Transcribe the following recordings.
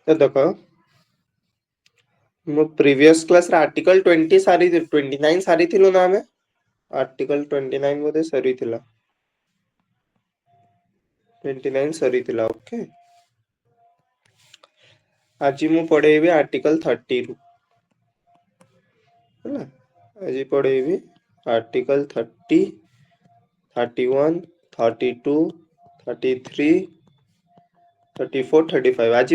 तो देखो मो प्रीवियस क्लास रे आर्टिकल 20 सारी 29 सारी थिलु ना हमें आर्टिकल 29 बोधे सरी थिला 29 सरी थिला ओके आज मु पढ़ेबी आर्टिकल 30 रु ହେଲା आज पढ़ेबी आर्टिकल 30 31 32 33 34 35 आज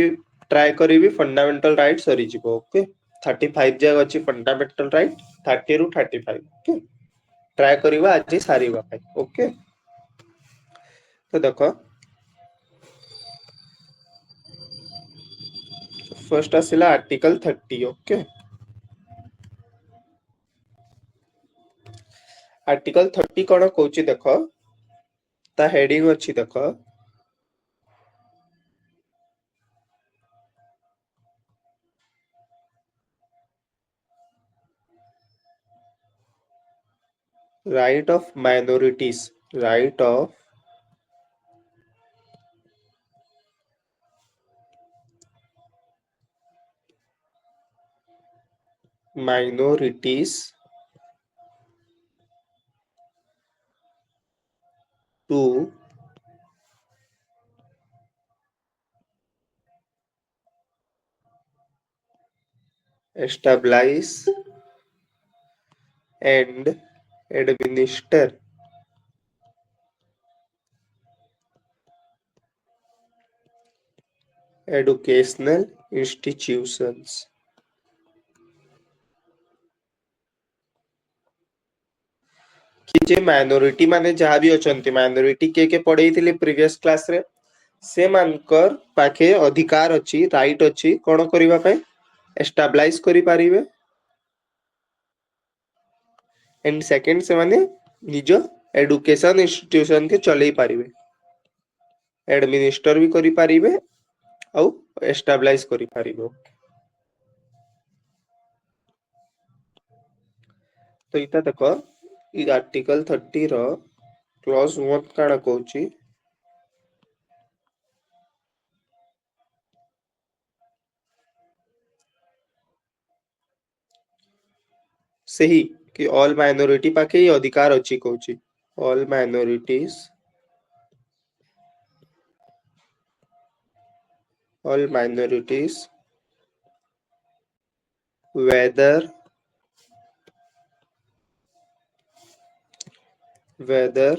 ट्राई करी फंडामेंटल राइट सरी जीवो ओके 35 जाग अच्छी फंडामेंटल राइट 30 रु 35 ओके ट्राई करवा आज सारी ओके तो देखो फर्स्ट आसिला आर्टिकल 30 ओके आर्टिकल 30 कौन कहूची देख ता हेडिंग अच्छी देख right of minorities right of minorities to establish and administer educational institutions कि जे माइनॉरिटी माने जहाँ भी अछंती माइनॉरिटी के पढ़े थिले प्रीवियस क्लास रे से मानकर पाखे अधिकार अछि राइट अछि कोन करिवा पे एस्टैब्लिश करि परिबे एंड सेकंड से माने निज एडुकेशन इंस्टीट्यूशन के चलै परिबे एडमिनिस्टर भी करि परिबे औ एस्टैब्लिश करि परिबे तो इता देखो इ आर्टिकल 30 रो क्लॉज 1 काना कहूची सही कि ऑल माइनॉरिटी पाखे ही अधिकार अच्छी कहूची all minorities whether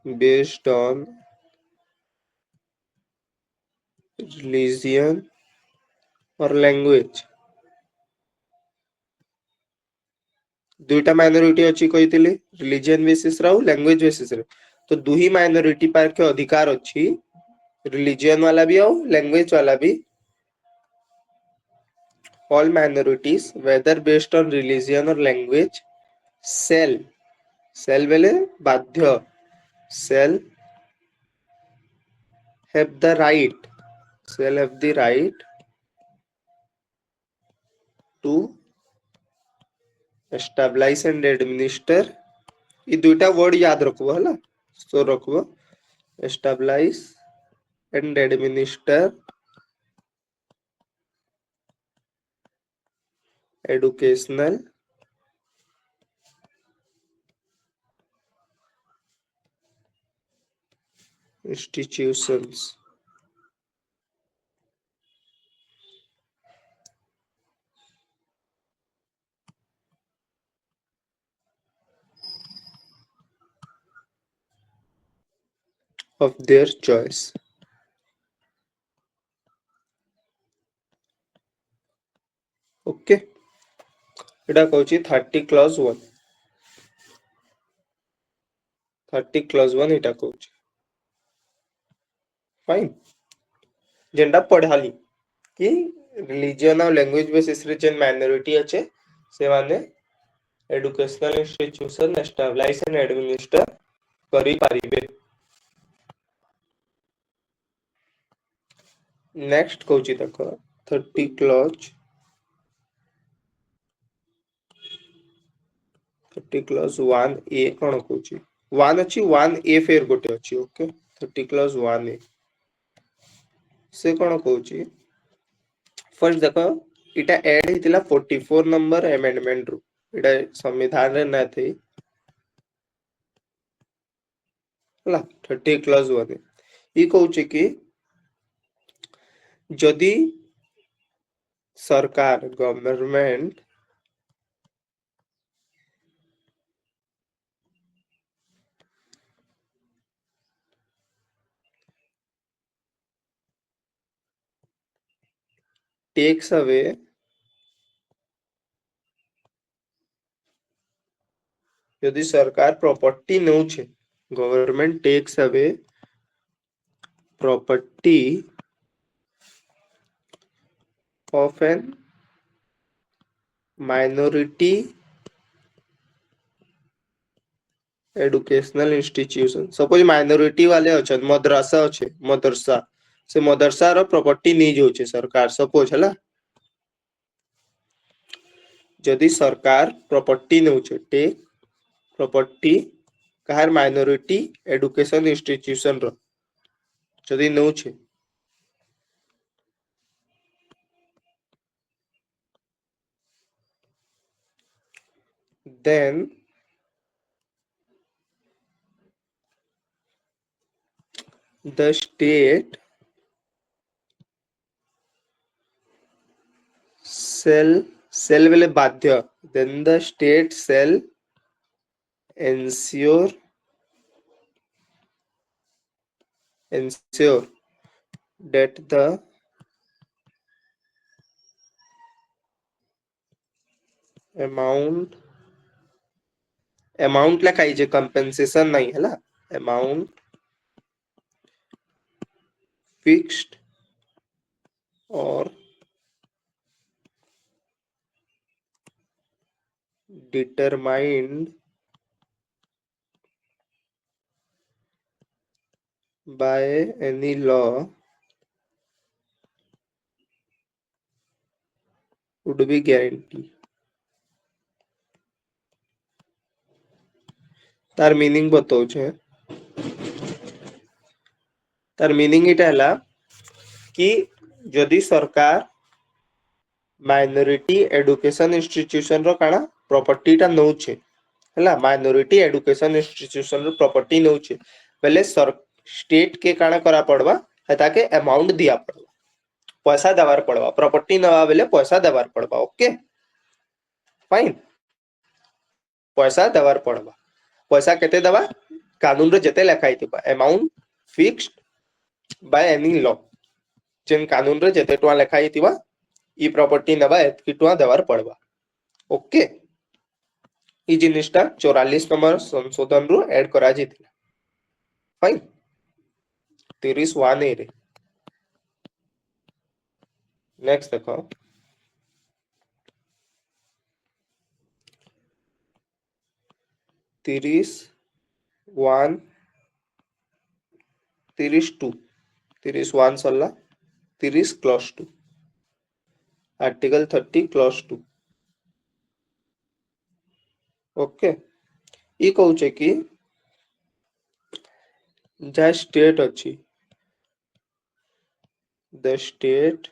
based on religion or language दुईटा माइनॉरिटी अच्छी कही रिलीजन बेसिस रे लैंग्वेज बेसिस रे तो दुही माइनॉरिटी पाखे अधिकार अच्छी रिलीजन वाला भी और लैंग्वेज वाला भी all minorities whether based on religion or language shall बेले बाध्य shall have the right to establish and administer ये दुईटा वर्ड याद रखबो हला सो रखबो establish and administer educational institutions of their choice okay Etah कहूची 30 clause 1 30 clause 1 Etah कहूची fine जेंडा पढ़ाली कि religion और लैंग्वेज बेसिस रे जेन माइनॉरिटी अच्छे से माने educational institution establish and administer करि पारिबे नेक्स्ट कहूची देखो 30 क्लॉज 1 ए कोन कहूची 1 अच्छी 1 ए फेर गोटे अच्छी ओके 30 क्लॉज 1 ए से कौन कहूची फर्स्ट देख इटा ऐड हितिला 44 नंबर अमेंडमेंट रु इटा संविधान रे ना थी हला 30 क्लास 1 ई कहूची कि जदि सरकार गवर्नमेंट takes away यदि सरकार प्रॉपर्टी नौछे government takes away property of an minority educational institution suppose minority वाले अच्छे मदरसा अच्छे मदरसा से मदरसा रो प्रॉपर्टी नहीं जाउछे सरकार सपोज हला जदि सरकार प्रॉपर्टी नौछे टेक प्रॉपर्टी काहर माइनॉरिटी एजुकेशन इंस्टीट्यूशन रो जदि नौछे then the state shall बेले बाध्य then the state shall ensure that the amount लिखाई जे compensation नहीं है ना amount fixed or determined by any law would be guaranteed तार मीनिंग बताओ छे तार मीनिंग इटा हला कि जदि सरकार माइनॉरिटी एजुकेशन इंस्टीट्यूशन रो काना प्रॉपर्टी टा नौछे हला माइनॉरिटी एजुकेशन इंस्टीट्यूशन रो प्रॉपर्टी नौछे पहले स्टेट के काना करा पड़वा हेता के अमाउंट दिया पड़वा पैसा देवार पड़वा प्रॉपर्टी नवा बेले पैसा देवार पड़वा ओके फाइन पैसा देवार पड़वा पैसा केते देवा कानून रे जते लिखाई थिबा amount fixed by any law जेन कानून रे जते टवा लिखाई थिबा ई प्रॉपर्टी नवा एतकी टवा देवार पड़वा ओके ई जिनिसटा 44 नंबर संशोधन रु ऐड करा जितिला फाइन 31 रे नेक्स्ट देखो 31 32 31 सरला 30 क्लॉज 2 आर्टिकल 30 क्लॉज 2 ओके ई कहूचे कि जा स्टेट अच्छी the state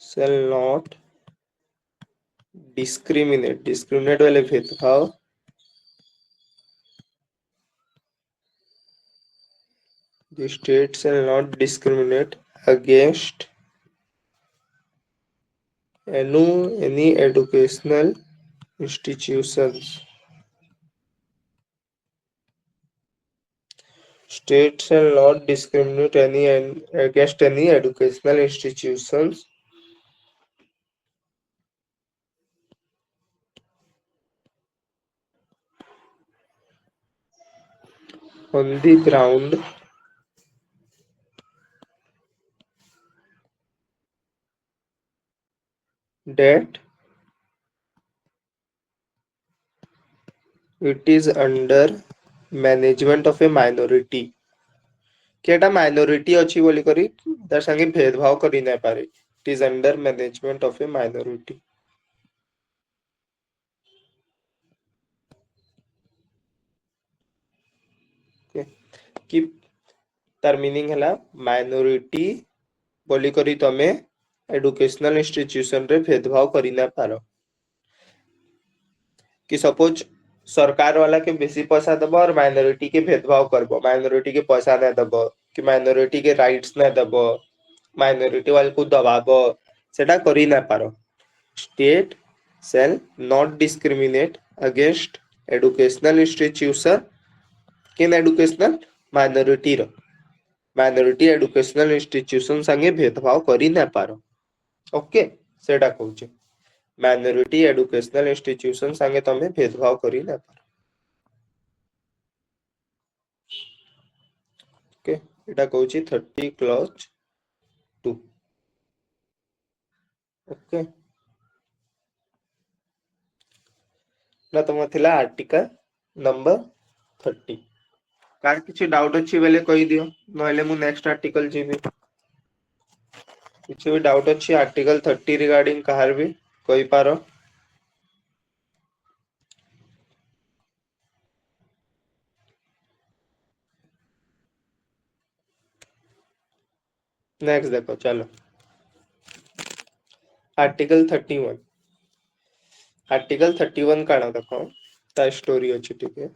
shall not discriminate वाले भेदभाव the state shall not discriminate against any educational institutions state shall not discriminate against any educational institutions on the ground that it is under management of a minority केटा minority अच्छी बोली करी तार संगे भेदभाव करी ना पारे it is under management of A minority कि तार मीनिंग है माइनॉरिटी बोली करी तमे एजुकेशनल इंस्टीट्यूशन रे भेदभाव करी ना पारो कि सपोज सरकार वाला के बेसी पैसा दब और माइनॉरिटी के भेदभाव करब माइनॉरिटी के पैसा ना दब कि माइनॉरिटी के राइट्स ना दब माइनॉरिटी वाले को दबाब सेटा करी ना पारो state shall not discriminate against educational institution किन एजुकेशनल माइनॉरिटी एजुकेशनल इंस्टीट्यूशन संगे भेदभाव करी ना पारो ओके सेटा कहूचे माइनॉरिटी एजुकेशनल इंस्टीट्यूशन संगे तमे भेदभाव करी ना पारो ओके एटा कहूची 30 क्लॉज 2 ओके ना तुम थिला आर्टिकल नंबर 30 कार किछि डाउट अछि बेले कहि दियो नहले मु नेक्स्ट आर्टिकल जीबी किछि भी डाउट अछि आर्टिकल 30 रिगार्डिंग कहार भी कहि पारो नेक्स्ट देखो चलो आर्टिकल 31 काना देखो ता स्टोरी अछि ठीक है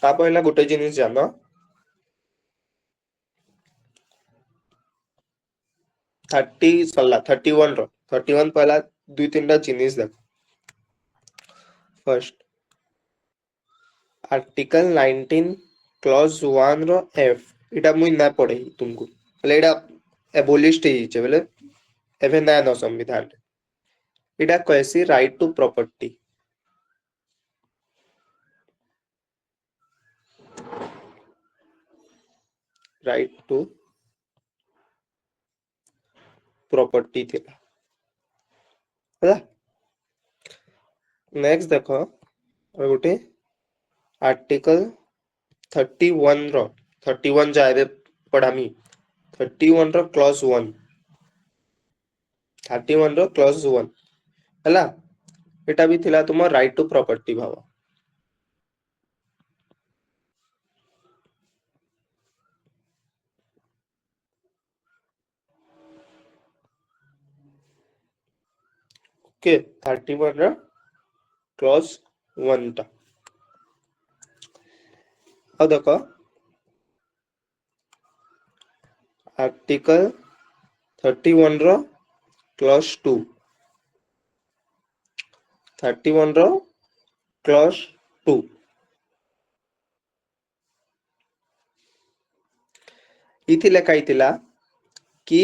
ता पहिला गोटे जिनिस जानो 30 सल्ला 31 पहला दुई तीनटा जिनिस देखो फर्स्ट आर्टिकल 19 क्लॉज 1 रो एफ इटा मुई ना पढ़े तुमको એટલે એડા એબોલિસ્ટ થઈ છે એટલે એવે ના નો સંવિધાન એડા કહેસી right to property right to property थिला ହେଲା नेक्स्ट देखो और गोटे आर्टिकल 31 रो 31 जारे पढ़ामी 31 रो क्लॉज 1 31 रो क्लॉज 1 ହେଲା एटा भी थिला तुम राइट टू प्रॉपर्टी भाव ओके 31 रो क्लॉज 1 टा अब देखो आर्टिकल 31 रो क्लॉज 2 31 रो क्लॉज 2 इथि लेखा इतिला कि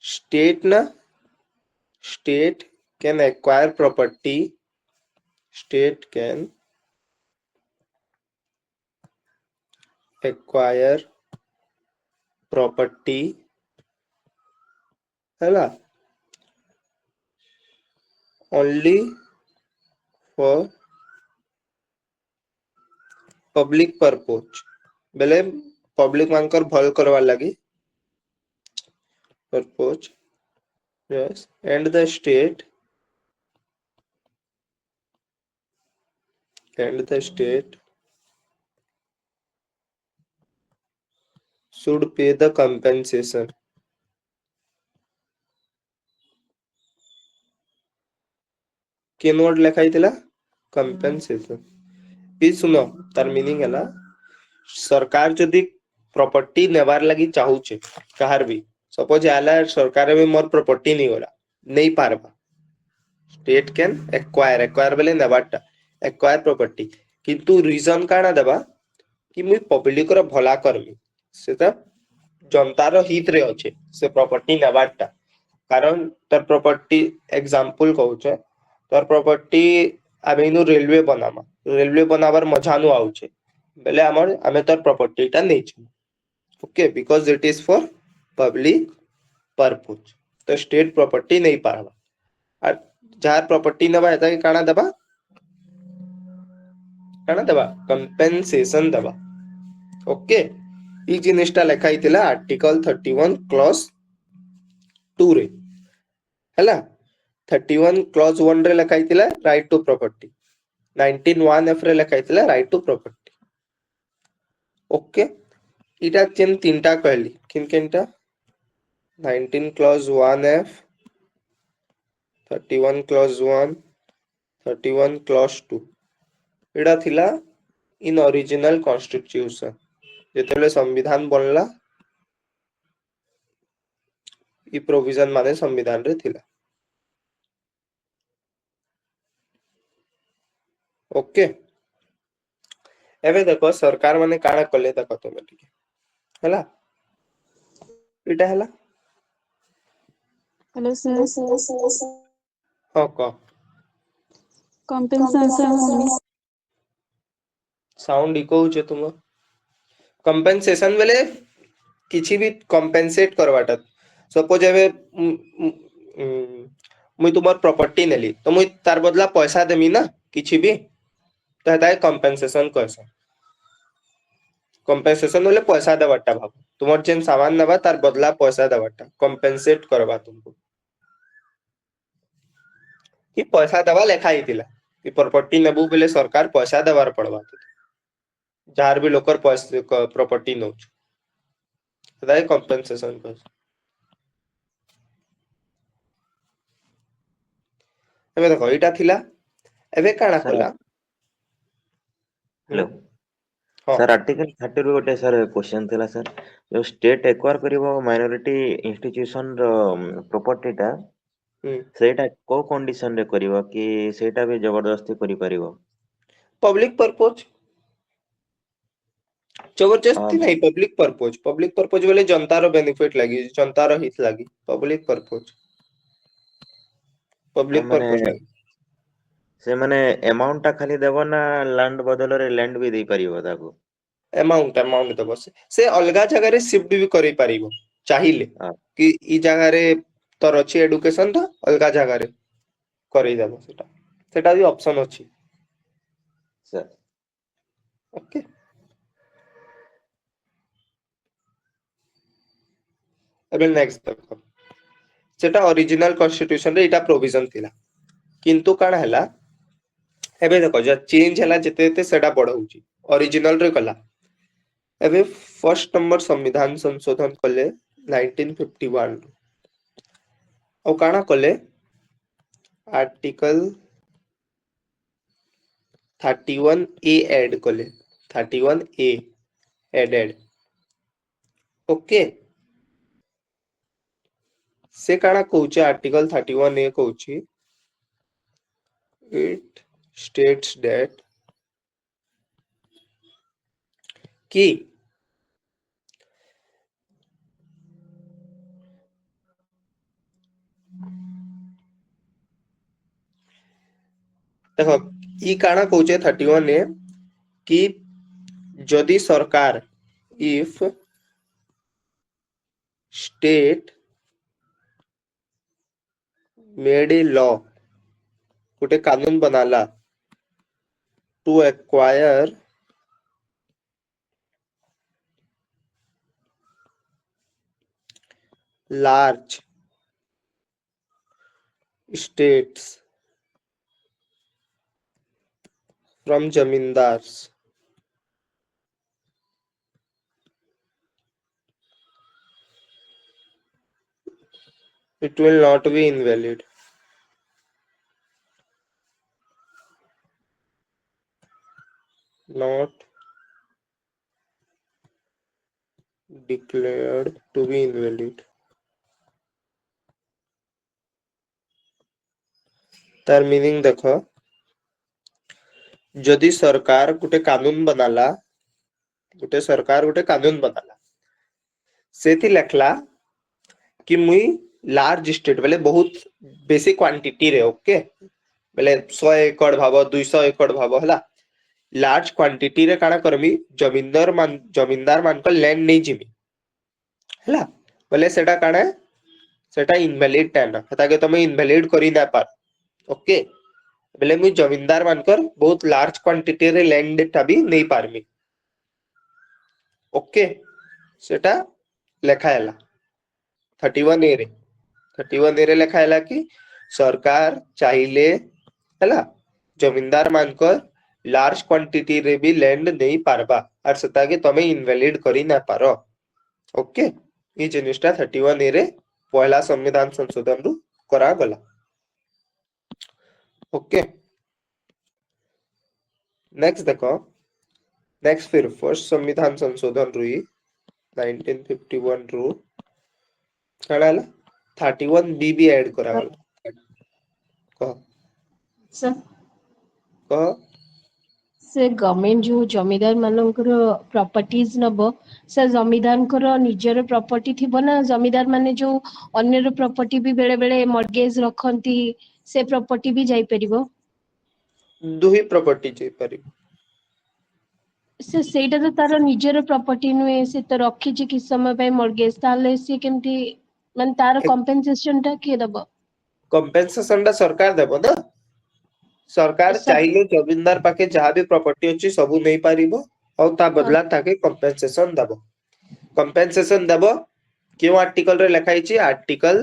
state can acquire property state can acquire property हैला only for public purpose बेले पब्लिक मानकर भल करवा लगी purpose yes and the state should pay the compensation केन वर्ड लेखा इतला compensation भी सुनो तार मीनिंग है सरकार जदि प्रॉपर्टी नेबार लगी चाहूचे कहार भी सपोज आला सरकार में मोर प्रॉपर्टी नहीं होला नहीं पारबा स्टेट कैन एक्वायर बेले नेबारटा एक्वायर प्रॉपर्टी किंतु रीजन काना देबा कि मुई पब्लिक रो भला करमी सेटा जनतार हित रे अछि से प्रॉपर्टी नेबारटा कारण तर प्रॉपर्टी एग्जांपल कहूचे तर प्रॉपर्टी आबेनु रेलवे बनाबार मजा नु आउचे बेले हमर हमें तर प्रॉपर्टी टा नहीं छ okay because it is for public purpose तो स्टेट प्रॉपर्टी नहीं पारबा और जार प्रॉपर्टी नेबा एता के काना देबा कंपेंसेशन देबा ओके ई जिनिसटा लेखा इतिला आर्टिकल 31 क्लॉज 2 रे हैला 31 क्लॉज 1 रे लिखा हितिला राइट टू प्रॉपर्टी 19 1F रे लिखा हितिला राइट टू प्रॉपर्टी ओके इटा जेन तीनटा कहली किन किनटा 19 क्लॉज 1F 31 क्लॉज 1 31 क्लॉज 2 इटा थिला इन ओरिजिनल कॉन्स्टिट्यूशन जेतेले संविधान बनला ई प्रोविजन माने संविधान रे थिला ओके एबे देखो सरकार माने काना कले देखो तमे टिके हला इटा हला हेलो सर हां को कॉम्पेंसेशन साउंड इको होचे तुम कंपेंसेशन बेले किछि भी कंपेंसेट करवाटा सपोज एबे मुई तुमर प्रॉपर्टी नेली तो मुई तार बदला पैसा देमी ना किछि भी तो हेता कंपेंसेशन कहसा कंपेंसेशन बोले पैसा देवाटा भाव तुमर जेन सामान नेबा तार बदला पैसा देवाटा कंपेंसेट करबा तुमको कि पैसा देवा लेखा हितिला कि प्रॉपर्टी नेबू बेले सरकार पैसा देवार पड़बा जार भी लोकर पैसा प्रॉपर्टी नोच हेता कंपेंसेशन कहसा एबे देखो इटा थिला एबे काना सर कला हेलो हां सर आर्टिकल 30 रो गोटे सर क्वेश्चन थिला सर जो स्टेट एक्वायर करिवो माइनॉरिटी इंस्टीट्यूशन रो प्रॉपर्टी टा सेटा को कंडीशन रे करिवो कि सेटा भी जबरदस्ती करि परिवो पब्लिक पर्पस जबरदस्ती नहीं पब्लिक पर्पस बोले जनता रो बेनिफिट लागी जनता रो हित लागी पब्लिक माने पर्पस लागी से माने अमाउंट टा खाली देबो ना लैंड बदल रे लैंड भी दे परिवो ताको अमाउंट दबो से अलगा जगह रे शिफ्ट भी करि पारिबो चाहिले हां कि ई जगह रे तोर अछि एजुकेशन था अलगा जगह रे करि देबो सेटा भी ऑप्शन अछि सर ओके एबे नेक्स्ट देखो सेटा ओरिजिनल कॉन्स्टिट्यूशन रे इटा प्रोविजन थिला किंतु काना हला एबे देखो जे चेंज हला जते जते सेटा बढ़ौची ओरिजिनल रे कला एबे फर्स्ट नंबर संविधान संशोधन कले 1951 और काना कले आर्टिकल 31A ऐड कले 31A एडेड ओके से काना कहूचे आर्टिकल 31A कहूची it states that कि देखो ई काना कहूचे 31A कि जदि सरकार if state made a law गोटे कानून बनाला to acquire large states from zamindars it will not be invalid not declared to be invalid तार मीनिंग देखो जदि सरकार गोटे कानून बनाला सेति लेखला कि मुई लार्ज स्टेट बेले बहुत बेसी क्वांटिटी रे ओके बेले 100 एकड़ भाबो 200 एकड़ भाबो हला लार्ज क्वांटिटी रे काना करमी जमींदार मान को लैंड नहीं जिमी हला बोले सेटा काना सेटा इनवैलिड टाइम हता के तमे इनवैलिड करी ना पार ओके बेले मुई जमींदार मानकर बहुत लार्ज क्वांटिटी रे लैंड टा भी नहीं पारमी ओके सेटा लेखा हैला 31A रे लेखा हैला कि सरकार चाहिले हैला जमींदार मानकर लार्ज क्वांटिटी रे भी लैंड नहीं पारबा और सेटा के तमे इनवैलिड करी ना पारो ओके ई जिनिसटा 31 ए रे पहला संविधान संशोधन रु करा गला ओके नेक्स्ट देखो नेक्स्ट फिर फर्स्ट संविधान संशोधन रु 1951 रु कड़ा 31 बी भी ऐड करा गला कह सर कह से गवर्नमेंट जो जमीदार मानकर प्रॉपर्टीज नब से जमीदार निजर प्रॉपर्टी थिबो ना जमीदार माने जो अन्यर प्रॉपर्टी भी बेले बेले मॉर्गेज रखंती से प्रॉपर्टी भी जाई परिबो दुही प्रॉपर्टी जे पारि से सेटा तो तार निजर प्रॉपर्टी नुए से तो रखी जे किस समय पे मॉर्गेज ताले से केमती मन तार कंपेंसेशन टा के दबो कंपेंसेशन दा सरकार देबो ना सरकार सर चाहिले जमींदार पाके जहाँ भी प्रॉपर्टी अछि सबु नहीं पारिबो और ता बदला ताके कंपेंसेशन देबो क्यों आर्टिकल रे लिखा हिची आर्टिकल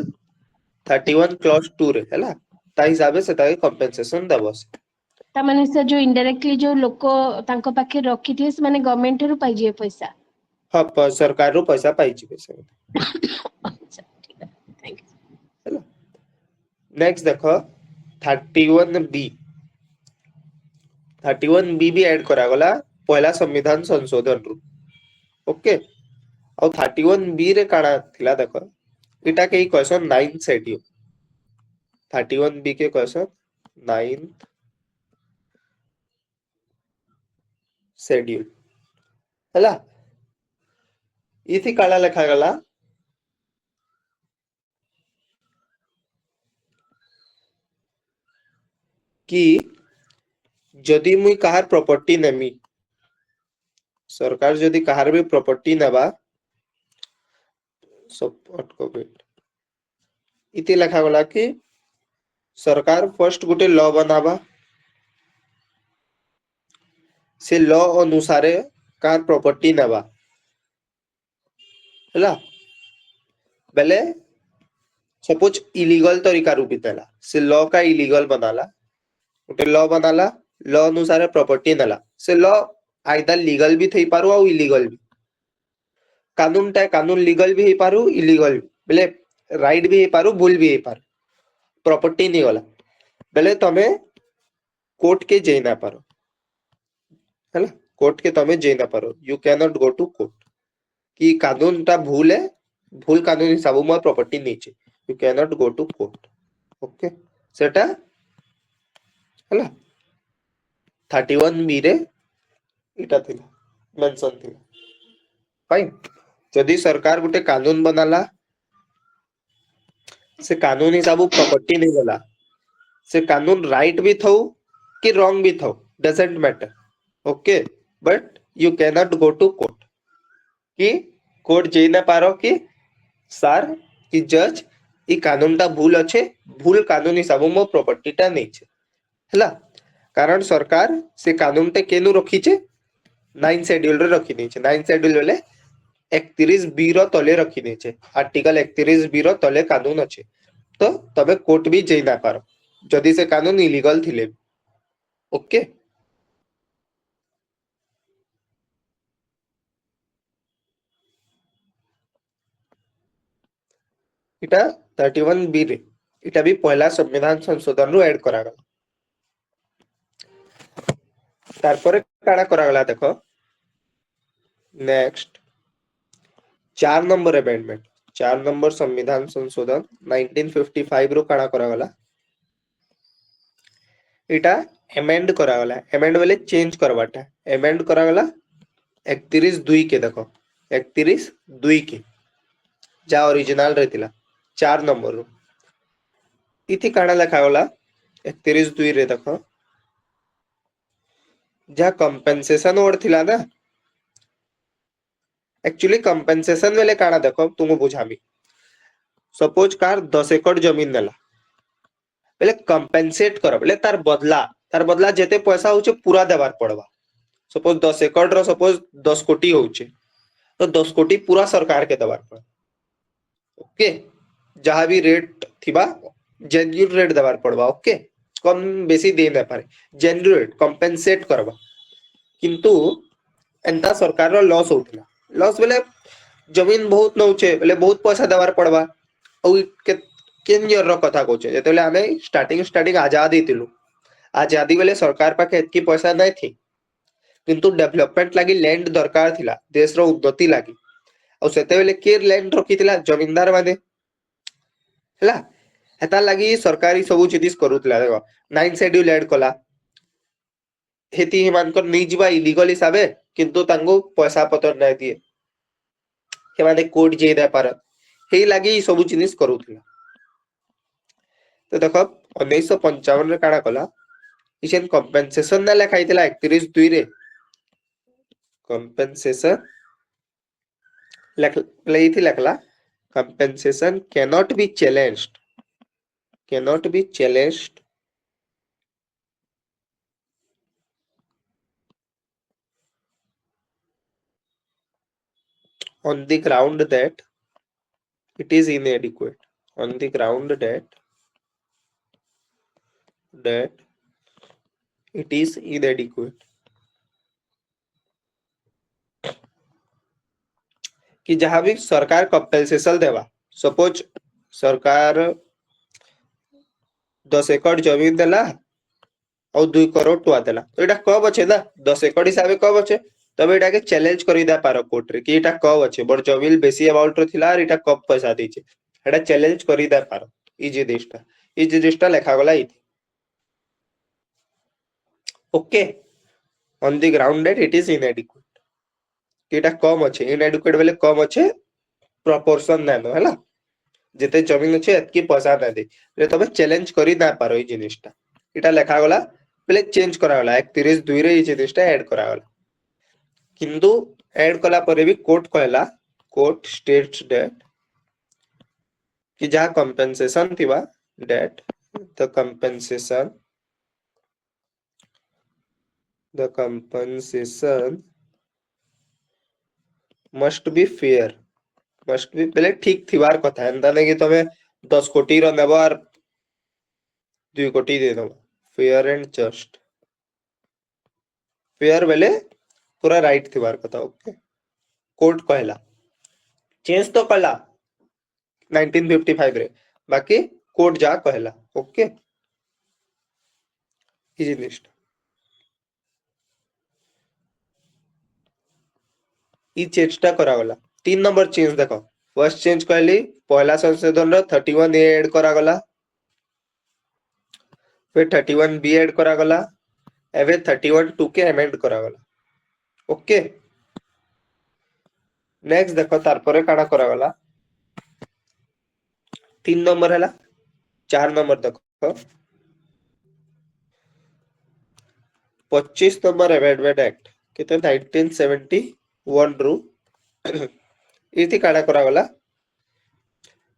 31 क्लॉज 2 रे हैला ता हिसाबे से ताके कंपेंसेशन देबो ता माने से जो इनडायरेक्टली जो लोक तांको पाखे रखी थे से माने गवर्नमेंट रू पाई जे पैसा हाँ सरकार रो पैसा पाई छी पैसा अच्छा ठीक है थैंक यू हैला नेक्स्ट देखो 31 बी 31 बी भी ऐड करा गला पहला संविधान संशोधन रु ओके और 31 बी रे काना थिला देखो इटा के क्वेश्चन 9 शेड्यूल 31 बी के क्वेश्चन 9 शेड्यूल हैला इथि काला लिखा गला कि जदि मुई कहार प्रॉपर्टी नेमी सरकार जदि कहार भी प्रॉपर्टी नेबा सब अटको बेट इति लिखा गला कि सरकार फर्स्ट गुटे लॉ बनाबा से लॉ अनुसार कार प्रॉपर्टी नेबा हैला बेले सपोज इलीगल तरीका रू बितेला से लॉ का इलीगल बनाला गुटे लॉ बनाला लॉ अनुसार प्रॉपर्टी नेला से लॉ आइदर लीगल भी थई पारो और इलीगल भी कानून लीगल भी हे पारो इलीगल भी बेले राइट भी हे पारो भूल भी हे पारो प्रॉपर्टी नहीं गला बेले तमे कोर्ट के जाई ना पारो हैला कोर्ट के तमे जाई ना पारो you can not go to court कि कानून ता भूल है भूल कानून हिसाब में प्रॉपर्टी नहीं छे you can not go to court okay सेटा हैला 31 बी रे इटा थिला मेंशन थिला फाइन जदि सरकार गुटे कानून बनाला से कानून हिसाब प्रॉपर्टी नहीं गला से कानून राइट भी थौ कि रॉन्ग भी though doesn't matter okay but you can not go to court कि कोर्ट जाई ना पारो कि सर कि जज ई कानून ता भूल अच्छे भूल कानून हिसाब मो प्रॉपर्टी ता नहीं छे हैला कारण सरकार से कानून टे केनु रखी छे 9 शेड्यूल रे रखी नहीं छे 9 शेड्यूल बेले 31 बी रो तले रखी नहीं छे आर्टिकल 31 बी रो तले कानून अच्छे तो तबे कोर्ट भी जाई ना पारो जदि से कानून इलीगल थिले ओके इटा 31 बी रे इटा भी पहला संविधान संशोधन रु ऐड करा गला तारपरे काडा करा गला देखो नेक्स्ट 4 नंबर अमेंडमेंट 4 नंबर संविधान संशोधन 1955 रु काडा करा गला इटा अमेंड करा गला अमेंड वाले चेंज करवाटा अमेंड करा गला 31/2 के देखो 31/2 के जा ओरिजिनल रहतिला 4 नंबर रु इथि काडा लिखा गला 31/2 रे देखो जहाँ कंपेंसेशन वर्ड थिला ना एक्चुअली कंपेंसेशन वेले काना देखो तुमको बुझामी सपोज कार 10 एकड़ जमीन नेला पहले कंपेंसेट कर पहले तार बदला जेते पैसा होचे पूरा देवार पड़वा सपोज 10 एकड़ रो सपोज 10 कोटी होचे तो 10 कोटी पूरा सरकार के देवार पड़ ओके जहाँ भी रेट थिबा जेन्युइन रेट देवार पड़वा ओके कम बेसी दे ना पारे जेन्युइन रेट कंपेंसेट करवा किंतु एंता सरकार रो लॉस होतला लॉस बेले जमीन बहुत नउचे बेले बहुत पैसा देवार पड़वा और केन ईयर रो कथा कहचे जेतेले हमें स्टार्टिंग आजादी थिलु आजादी बेले सरकार पाखे एतकी पैसा नै थी किंतु डेवलपमेंट लागि लैंड दरकार थिला देश रो उन्नति लागि और सेते बेले के लैंड रखिथिला जमींदार माने हला हेता लागि सरकारी सब जिनिस करूतला देखो 9 शेड्यूल ऐड कला हेती हिमानकर नै जिबा इलीगल हिसाबे किंतु तांगो पैसा पतर नै दिए हेमाने कोड जे दे पार हेई लागि सब जिनिस करूतला तो देखो 1955 रे काडा कला इसेन कंपेंसेशन ना लेखाइतला 31/2 रे compensation लेखला compensation cannot be challenged on the ground that it is inadequate on the ground that it is inadequate कि जहां भी सरकार कंपेंसेशन देवा सपोज सरकार 10 एकड़ जमीन देला और 2 करोड़ टुआ देला तो एटा कब अच्छे ना 10 एकड़ हिसाब कब अच्छे तब एटा के चैलेंज करि दा पारो कोर्ट रे कि एटा कब अच्छे बड़ जमीन बेसी अमाउंट रो थिला और एटा कब पैसा देचे एटा चैलेंज करि दा पारो ई जिनिसटा लेखा गला इथि okay on the ground that it is inadequate एटा कम अच्छे इनएडिक्वेट बेले कम अच्छे प्रोपोर्शन ना नो हला जेते जमीन अच्छे एतकी पैसा ना दे रे तबे चैलेंज करि ना पारो ई जिनिसटा एटा लेखा गला बेले चेंज करा गला 31/2 रे ई जिनिसटा ऐड करा गला किंतु ऐड कला परे भी कोर्ट कहला कोर्ट स्टेट्स दैट कि जहां कंपेंसेशन थिबा that the compensation must be fair must be पहले ठीक थिबार कथा एंदा नै कि तमे 10 कोटी रो नेबो और 2 कोटी दे दो फेयर एंड जस्ट फेयर बेले पूरा राइट थिबार कथा ओके कोर्ट कहला चेंज तो कला 1955 रे बाकी कोर्ट जा कहला ओके इजी लिस्ट ई चेष्टा करा गला 3 नंबर चेंज देखो फर्स्ट चेंज कहली पहला संशोधन रो 31 ए ऐड करा गला फिर 31 बी ऐड करा गला एवे 31 2 के अमेंड करा गला ओके नेक्स्ट देखो तार परे काडा करा गला 3 नंबर हैला 4 नंबर देखो 25 नंबर अमेंडमेंट एक्ट केते 1971 रु इति काडा करा गला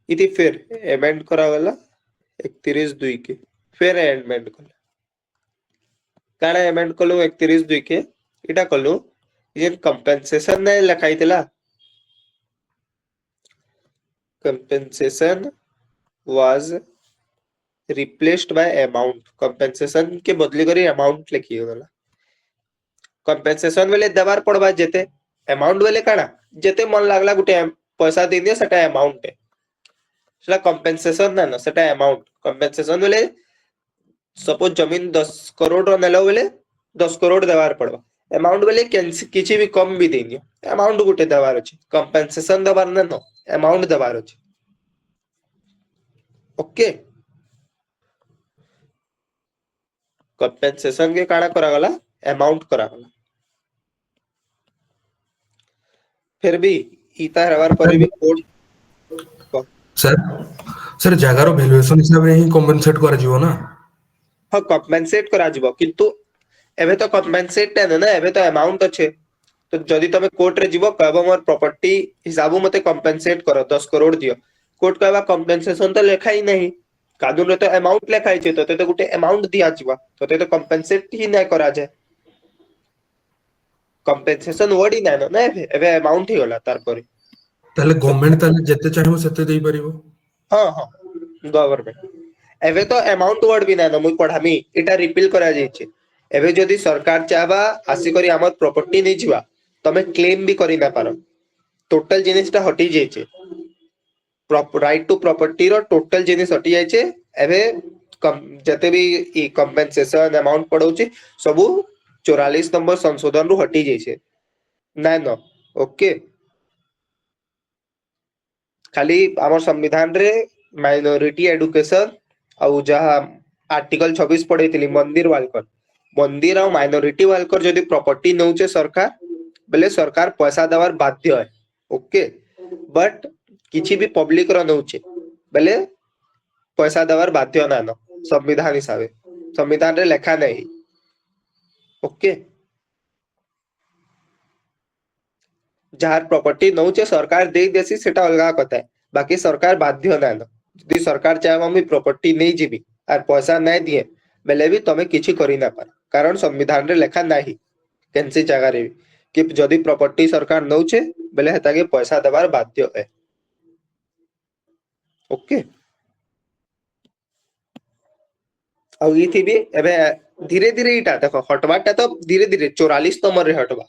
इति फिर अमेंड करा गला 31/2 के फिर अमेंड कला काडा अमेंड कलो 31/2 के इटा कलो ये कंपेंसेशन नै लखाइतला compensation was replaced by amount compensation के बदली करी अमाउंट लिखी गला कंपेंसेशन बेले देवार पड़बा जेते अमाउंट बेले काना जेते मन लागला गुटे पैसा दे दियो सेटा अमाउंट है सेटा कंपेंसेशन ना ना सेटा अमाउंट कंपेंसेशन बेले सपोज जमीन 10 करोड़ रो नेलो बेले 10 करोड़ देवार पड़बा अमाउंट बेले किछि भी कम भी दे दियो अमाउंट गुटे देवार अछि कंपेंसेशन देवार ना नो अमाउंट देवार अछि ओके कंपेंसेशन के काडा करा गला अमाउंट करा गला फिर भी इता रहवार पर भी कोड सर जगार वैल्यूएशन हिसाब रे ही कंपेंसेट करा जीवो ना हां कंपेंसेट करा जीवो किंतु एबे तो कंपेंसेट नै ना एबे तो अमाउंट अच्छे तो जदी तमे कोर्ट रे जीवो कहबो मोर प्रॉपर्टी हिसाबो मते कंपेंसेट करो 10 करोड़ दियो कोर्ट कहबा कंपेंसेशन तो लेखा ही नहीं कानून रे तो अमाउंट लेखाइ छै तो गुटे अमाउंट दिया जीवा तो कंपेंसेट ही नै करा जाय कंपेंसेशन वर्ड ही नै ना एबे अमाउंट ही होला तार पर ताले गवर्नमेंट ताले जते चाहबो सेते देई परिबो हां हां गवर्नमेंट एवे तो अमाउंट वर्ड भी ना मुई पढ़ामी एटा रिपील करा जाइछे एवे जदि सरकार चाहबा आसी करी हमर प्रॉपर्टी नै छिवा तमे क्लेम भी करि ना पारो टोटल जिनिसटा हटि जाइछे राइट टू प्रॉपर्टी रो टोटल जिनिस हटि जाइछे एवे जते भी ई कंपेंसेशन अमाउंट पड़ौछि सबु 44 नंबर संशोधन रु हटि जाइछे ना न ओके खाली आम संविधान रे माइनॉरिटी एडुकेशन आउ जहा आर्टिकल 26 पढ़ेइथिली मंदिर वालकर मंदिर और माइनॉरिटी वालकर जदि प्रॉपर्टी नौचे सरकार बेले सरकार पैसा देवार बाध्य है ओके बट किछि भी पब्लिक रो नौचे बेले पैसा देवार बाध्य ना न संविधान हिसाब संविधान रे लेखा नहीं ओके जहार प्रॉपर्टी नौचे सरकार दे देसी सेटा अलगा कथा है बाकी सरकार बाध्य ना न यदि सरकार चाहे हम प्रॉपर्टी नहीं जीवी आर पैसा नहीं दिए बेले भी तमे किछि करि ना पार कारण संविधान रे लेखा नाही केनसी जगह रे कि जदि प्रॉपर्टी सरकार नौचे बेले हेता के पैसा देवार बाध्य है ओके आ इथि भी एबे धीरे धीरे इटा देखो हटवाटा तो धीरे धीरे 44 नंबर रे हटवा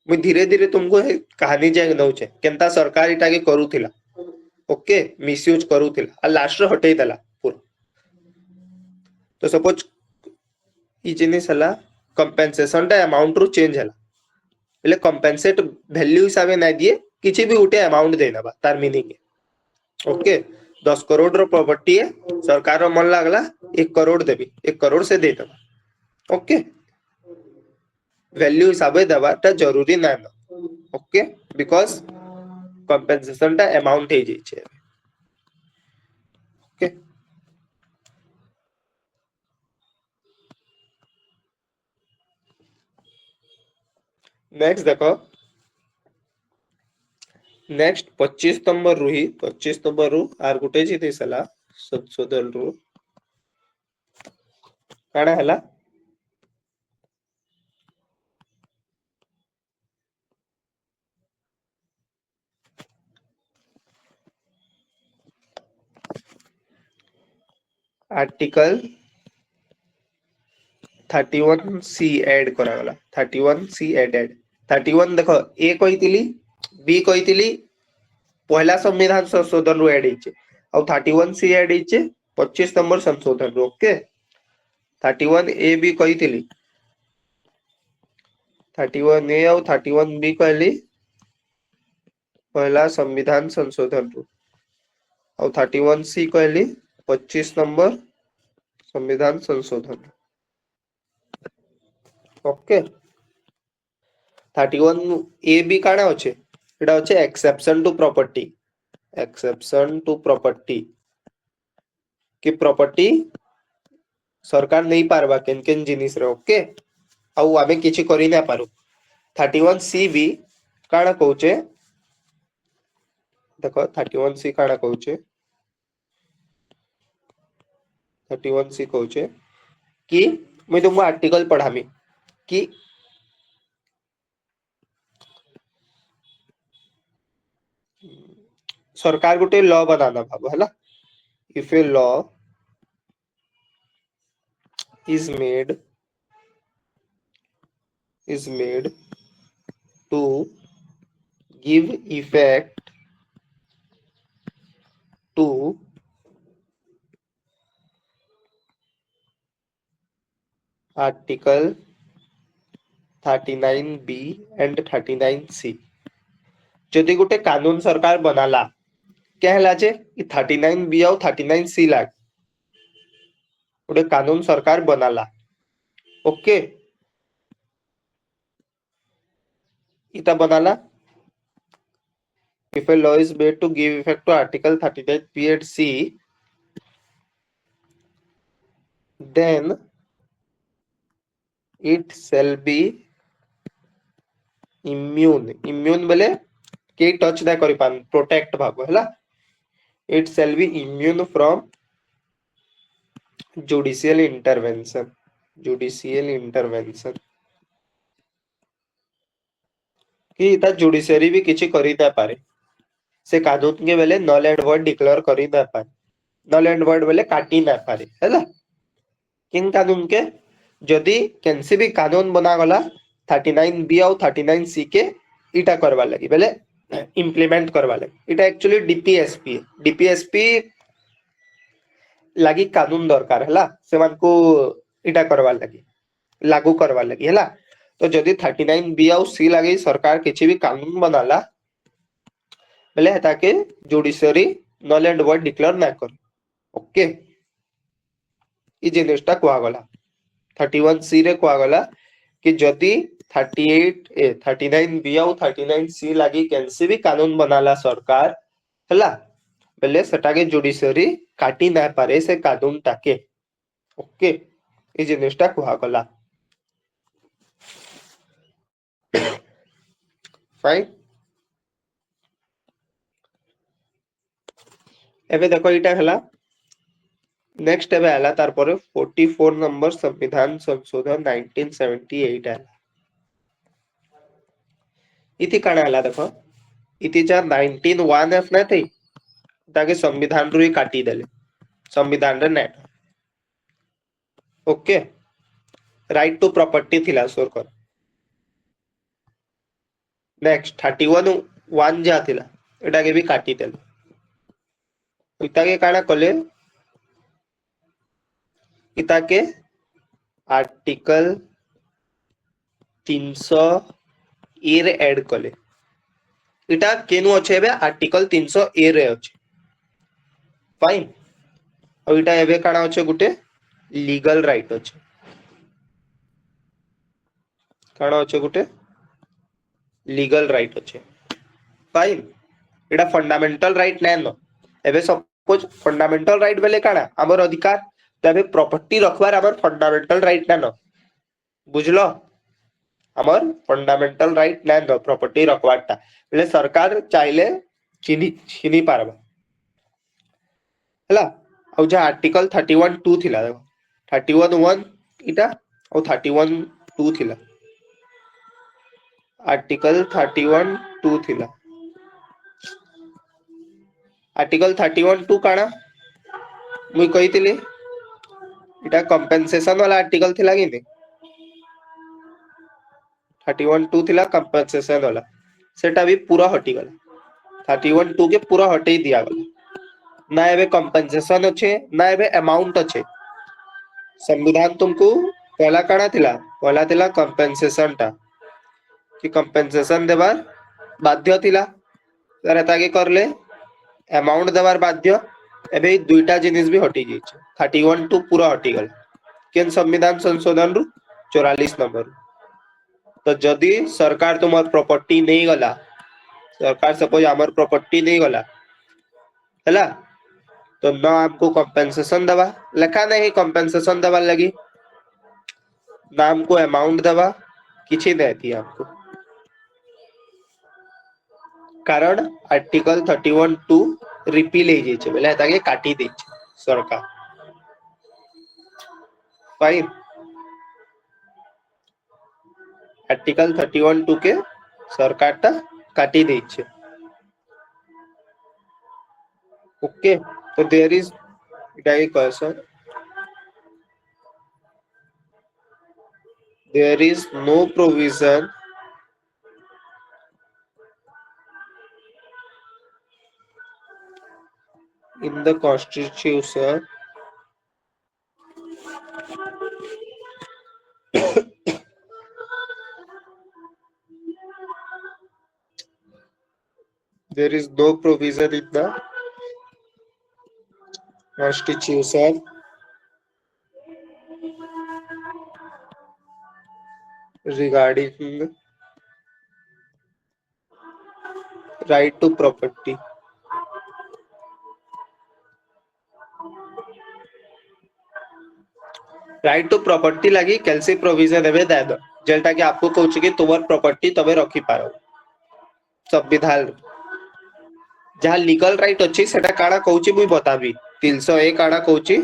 मुई धीरे धीरे तुमको कहानी जाए नौचे केनता सरकार इटा के करूथिला ओके मिसयूज करूथिला आ लास्ट रे हटेई देला पूरा तो सपोज ई जिनिस हला कंपेंसेशन टा अमाउंट रु चेंज हला એટલે कंपेंसेट वैल्यू हिसाब ना दिए किछि भी उठे अमाउंट देना बा तार मीनिंग ओके 10 करोड़ रो प्रॉपर्टी है सरकार रो मन लागला 1 करोड़ देबी 1 करोड़ से दे देबा ओके वैल्यू हिसाब देबा ता जरूरी ना न ओके बिकॉज़ कंपेंसेशन टा अमाउंट हे जाई छे ओके नेक्स्ट देखो नेक्स्ट 25 नंबर रु ही 25 नंबर रु आर गुटे जी देसला संशोधन रु काना हला आर्टिकल 31 सी ऐड करा गला 31 सी एडेड 31 देखो ए कहितिली बी कहितिली पहला संविधान संशोधन रु ऐड हिचे और 31 सी ऐड हिचे 25 नंबर संशोधन रु ओके 31 ए बी कहितिली 31 ए और 31 बी कहली पहला संविधान संशोधन रु और 31 सी कहली 25 नंबर संविधान संशोधन ओके 31 ए बी काना होचे एटा होचे एक्सेप्शन टू प्रॉपर्टी कि प्रॉपर्टी सरकार नहीं पारबा केन केन जिनिस रे ओके आउ आमे किछि करि ना पारु 31 सी बी काना कहूचे देखो 31 सी काना कहूचे 31 सी कहूचे कि मैं तुमको आर्टिकल पढ़ामी कि सरकार गोटे लॉ बनाना भाबो हला if a law is made to give effect to article 39B and 39C जदि गोटे कानून सरकार बनाला क्या हला जे 39B और 39C लाग गोटे कानून सरकार बनाला ओके इता बनाला if a law is made to give effect to article 39B and C then it shall be immune बोले के टच ना करि पान प्रोटेक्ट भागो हला it shall be immune from judicial intervention कि इता जुडिशियरी भी किछि करि ना पारे से कानून के बेले नल एंड वॉइड डिक्लेयर करि ना पारे नल एंड वर्ड बोले काटी ना पारे हैला किन कानून के जदि केनसी भी कानून बना गला 39 बी और 39 सी के इटा करवा लगी बोले इम्प्लीमेंट करवा लगी इटा एक्चुअली डीपीएसपी लगी कानून दरकार हैला से मान को इटा करवा लगी लागू करवा लगी हैला तो जदि 39 बी और सी लगी सरकार किसी भी कानून बनाला बोले हेता के judiciary null and void declare ना कर ओके ई जिनिसटा कुआ गला 31 सी रे कुआ गला कि जदि 39 बी और 39 सी लगी केनसी भी कानून बनाला सरकार हैला बोले सेटा के जुडिशियरी काटी ना पारे से कानून टाके ओके ई जिनिसटा कुआ गला फाइन एबे देखो इटा हला नेक्स्ट एबे आला तार पर 44 नंबर संविधान संशोधन 1978 आला इति काना आला देखो इति जा 19(1)(f ना थई ताके संविधान रो ही काटी देले संविधान रे नेट ओके राइट टू प्रॉपर्टी थिला सोर कर नेक्स्ट 31(1) जा थिला एटा के भी काटी देले इता के काना कले इता के आर्टिकल 300 ए रे ऐड कले इटा केनु अछि एबे आर्टिकल 300 ए रे अछि फाइन और इटा एबे काना अछि गुटे लीगल राइट अछि काना अछि गुटे लीगल राइट अछि फाइन इटा फंडामेंटल राइट नै न एबे सपोज फंडामेंटल राइट बेले काना हमर अधिकार तबे प्रॉपर्टी रखबार हमर फंडामेंटल राइट न बुझलो हमर फंडामेंटल राइट न प्रॉपर्टी रखबारटा बेले सरकार चाहिले छिनी पारबा हला औ जे आर्टिकल 31(2) थिला देखो 31(1) इटा और 31(2) थिला आर्टिकल 31(2) थिला आर्टिकल 31(2) काना मुई कहितली इटा कंपेंसेशन वाला आर्टिकल थिला कि नहीं 31(2) थिला कंपेंसेशन वाला सेटा भी पूरा हटी गला 31(2) के पूरा हटे दिया गला ना एबे कंपेंसेशन अच्छे ना एबे अमाउंट अच्छे संविधान तुमको पहला थिला कंपेंसेशन टा कि कंपेंसेशन देबार बाध्य थिला तर एता के करले अमाउंट देबार बाध्य एबे दुईटा जिनिस भी हटी जाइछ 31(2) पूरा हटी गला केन संविधान संशोधन रु 44 नंबर तो जदि सरकार तुमर प्रॉपर्टी नहीं गला सरकार सपोज हमर प्रॉपर्टी नहीं गला हैला तो ना हमको कंपेंसेशन दबा लिखा नहीं कंपेंसेशन दबा लगी ना हमको अमाउंट दबा किछि देती हमको कारण आर्टिकल 31(2) रिपील हे जे बेले ताके काटी दे सरकार फाइन आर्टिकल 31(2) के सरकार टा काटी दे ओके तो there is question there is no provision in the constitution there is no provision in the constitution regarding right to property right to property लगी कैलसी प्रोविजन एबे दे दो जेलटा कि आपको कहूछ कि तुमर प्रॉपर्टी तबे रखी पारो संविधान जहां लीगल राइट अछि सेटा काडा कहूची मुई बताबी 301 काडा कहूची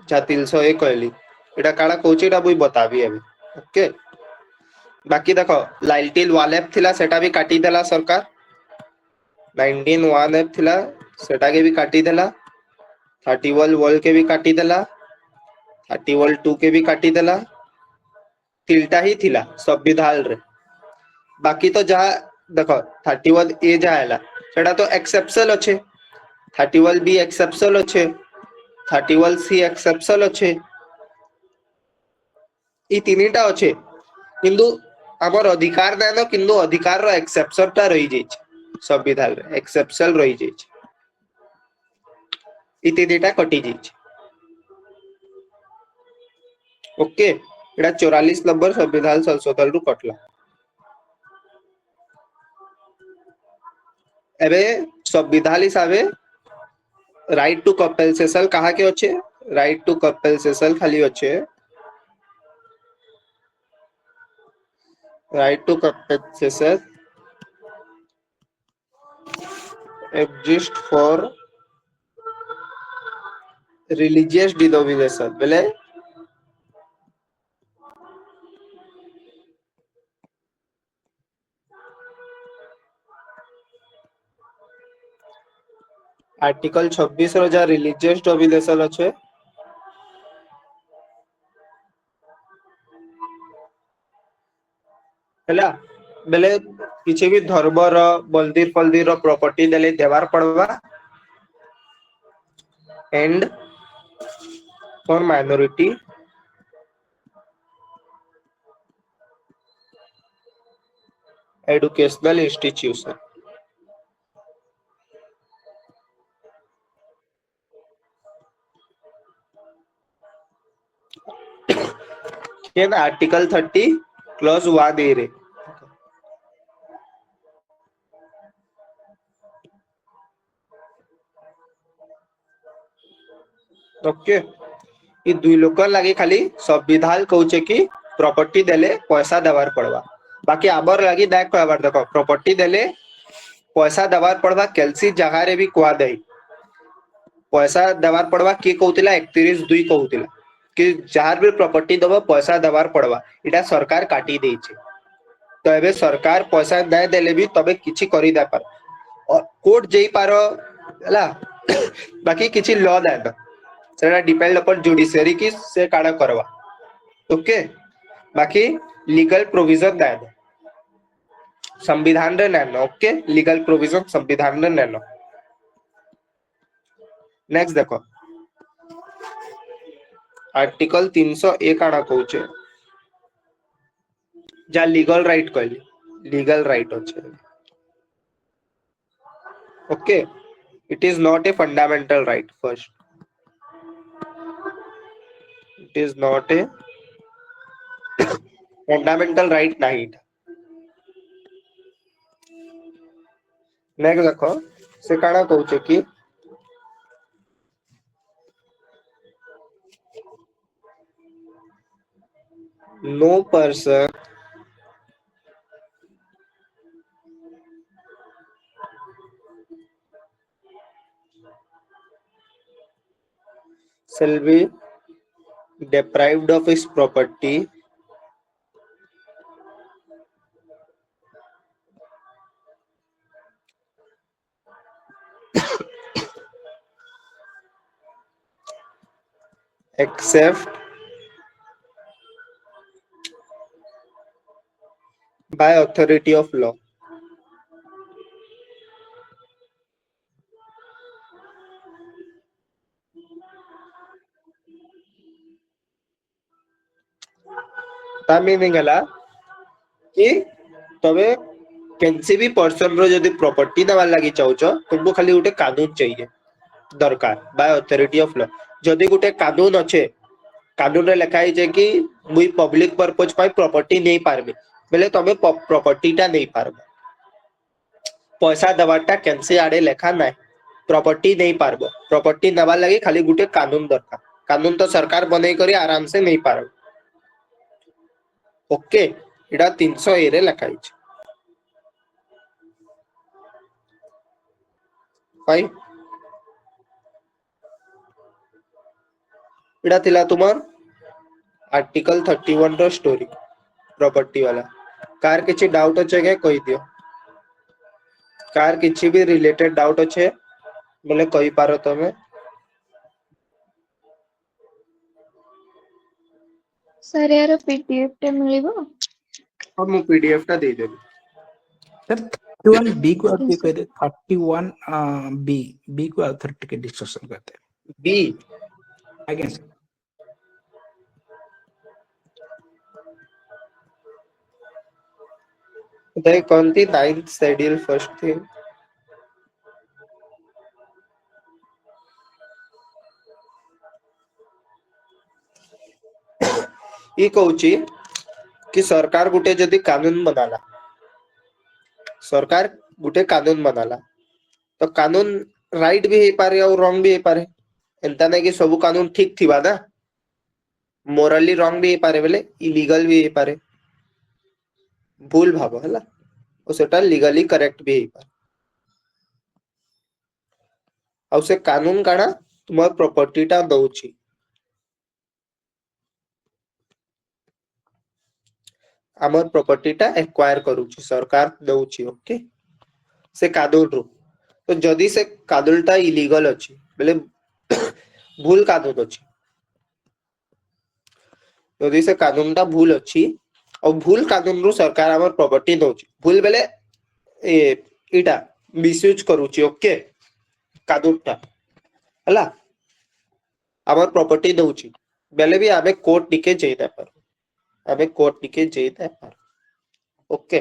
जा 301 कहली एटा काडा कहूची एटा मुई बताबी एबे ओके बाकी देखो लाइलटिल वालेप थिला सेटा भी काटी देला सरकार 19(1)(f थिला सेटा के भी काटी देला 31 वॉल के भी काटी देला, 31 2 के भी काटी देला, तिलटा ही थिला संविधान रे। बाकी तो जहाँ देखो 31 ए जहाँ हैला सेटा तो एक्सेप्शनल अच्छे, 31 बी एक्सेप्शनल अच्छे, 31 सी एक्सेप्शनल अच्छे, ई तीनटा अच्छे किंतु आमर अधिकार ना न किंतु अधिकार रो एक्सेप्शन टा रही जाइछ संविधान रे, एक्सेप्शनल रही जाइछ, ई तीनटा कटी जाइछ। ओके एटा 44 नंबर संविधान संशोधन रु कटला। एबे संविधान हिसाबे राइट टू कंपनसेशन कहा के अच्छे, राइट टू कंपनसेशन खाली अच्छे, right to compensation exist for religious denomination बेले आर्टिकल 26 रो जा रिलीजियस डोमिनेशन अच्छे हैला बेले किसी भी धर्म रो मंदिर फंदिर रो प्रॉपर्टी देले देवार पड़वा and for minority educational institution केन आर्टिकल 30 क्लॉज 1 ए रे ओके ये दुई लोक लगे खाली संविधान कहूचे कि प्रॉपर्टी देले पैसा देवार पड़वा, बाकी आबर लगी दाय कहबार देखो प्रॉपर्टी देले पैसा देवार पड़वा केलसी जगह रे भी कुआ दे पैसा देवार पड़वा के कहउतिला 31/2 कहउतिला कि जार भी प्रॉपर्टी दबो पैसा देवार पड़वा, इटा सरकार काटी देइछे। तो एबे सरकार पैसा दे देले भी तबे किछि करि दा पार और कोर्ट जेई पारो हला बाकी किछि लॉ दे दो सेटा डिपेंड अपन जुडिशियरी की से काडा करवा। ओके बाकी लीगल प्रोविजन दे दो संविधान रे नेनो। ओके लीगल प्रोविजन संविधान रे नेनो। नेक्स्ट देखो आर्टिकल 301 काना कहउचे जा लीगल राइट कहली, लीगल राइट अच्छे। Okay it is not a fundamental right first, it is not a fundamental right नहीं। नेक्स्ट देखो से काना कहउचे कि no person shall be deprived of his property except by authority of law। ता meaning हला कि तबे केनसी भी पर्सन रो जदी प्रॉपर्टी देवार लागि चाहूचो तुमको खाली उठे कानून चाहिए दरकार बाय अथॉरिटी ऑफ लॉ। जदी गुटे कानून अच्छे कानून रे लिखा है कि मुई पब्लिक पर्पस पाई प्रॉपर्टी नहीं पारबे बेले तबे प्रॉपर्टीटा नहीं पारबो। पैसा देवाटा केनसी आडे लेखा ना प्रॉपर्टी नहीं पारबो, प्रॉपर्टी देवार लागि खाली गुटे कानून दरकार, कानून तो सरकार बनै करी आराम से नहीं पारबो। ओके इडा 300 ए रे लिखा है। फाइन इडा थिला तुमर आर्टिकल 31 रो स्टोरी प्रॉपर्टी वाला। कार किछि डाउट अच्छे के कहि दियो, कार किछि भी रिलेटेड डाउट अच्छे बोले कहि पारो तमे। सर यार पीडीएफ टे मिलिबो और मु पीडीएफ टा दे देबी सर 31 बी को ओके आउट सर कहते 31 बी बी को आउट टिके डिस्कशन करते बी आगे सर दे कौन थी 9th शेड्यूल फर्स्ट थी ये कहूची कि सरकार गुटे जदि कानून बनाला सरकार गुटे कानून बनाला तो कानून राइट भी हे पारे और रॉन्ग भी हे पारे एंता नहीं कि सब कानून ठीक थिबा ना मोरली रॉन्ग भी हे पारे बेले इलीगल भी हे पारे भूल भाव है और सेटा लीगली करेक्ट भी हे पारे और से कानून काना तुम प्रॉपर्टी टा दउची आमर प्रॉपर्टी टा एक्वायर करूची सरकार दउची ओके से कानून रू तो जदि से कानूनटा इलीगल अछि बेले भूल कानून अछि जदि से कानूनटा भूल अछि और भूल कानून रू सरकार आमर प्रॉपर्टी दउची भूल बेले ए इटा मिसयूज करूची ओके कानूनटा हला आमर प्रॉपर्टी दउची बेले भी आमे कोर्ट टिके जेइता पर आमे कोर्ट टिके जेइता पर ओके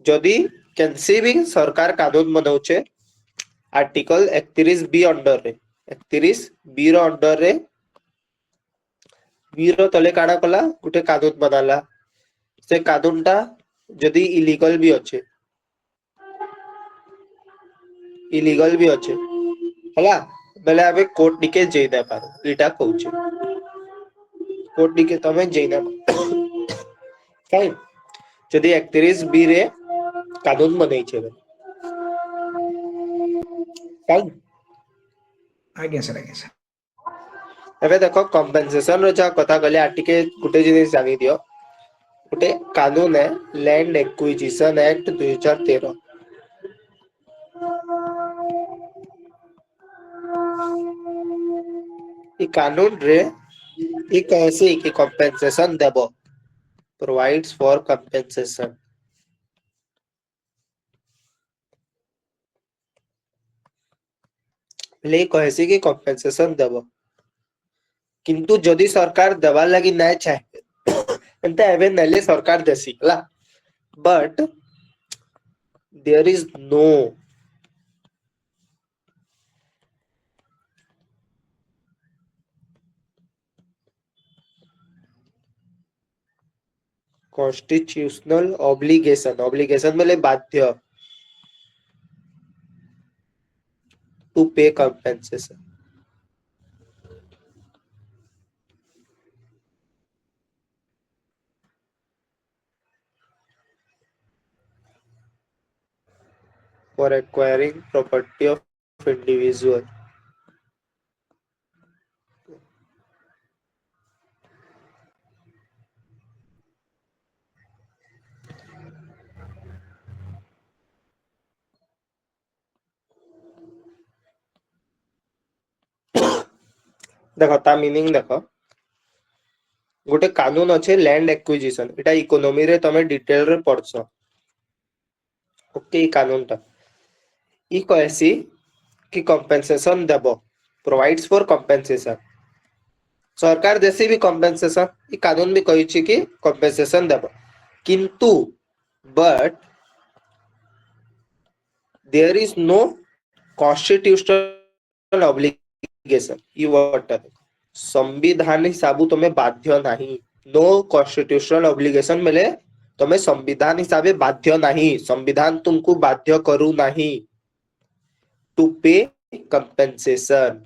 जदि केनसी भी सरकार कानून बनाउचे आर्टिकल 31 बी अंडर रे 31 बी रो अंडर रे बी रो तले काडा कला गुटे कानून बनाला से कानूनटा जदि इलीगल भी अच्छे हला बेले आमे कोर्ट निके जेई दे पारो इटा कहूचे कोर्ट निके तमे जेई ना फाइन जदि 31 बी रे कानून बनाई छे फाइन आगे सर एबे देखो कंपेंसेशन रो जा कथा गले आटिके गुटे जिनिस जानि दियो गुटे कानून है लैंड एक्विजिशन एक्ट 2013 ई कानून रे ई कैसे कि कंपेंसेशन देबो प्रोवाइड्स फॉर कंपेंसेशन ले कैसे कि कंपेंसेशन देबो किंतु जदि सरकार देवा लगी नाय चाहे एंते एबे नेले सरकार देसी हला but there is no constitutional obligation मतलब बाध्य to pay compensation for acquiring property of individual देखो ता मीनिंग देखो गोटे कानून अच्छे लैंड एक्विजिशन एटा इकोनॉमी रे तमे डिटेल रे पढ़छो ओके कानून ता ई कहसी कि कंपेंसेशन देबो प्रोवाइड्स फॉर कंपेंसेशन सरकार देसी भी कंपेंसेशन ई कानून भी कहि छि कि कंपेंसेशन देबो किंतु but there is no constitutional obligation ई वर्ड संविधान हिसाब तुम्हें बाध्य नहीं नो कॉन्स्टिट्यूशनल ऑब्लिगेशन मिले तुम्हें संविधान हिसाबे बाध्य नहीं संविधान तुमको बाध्य करू नहीं टू पे कंपेंसेशन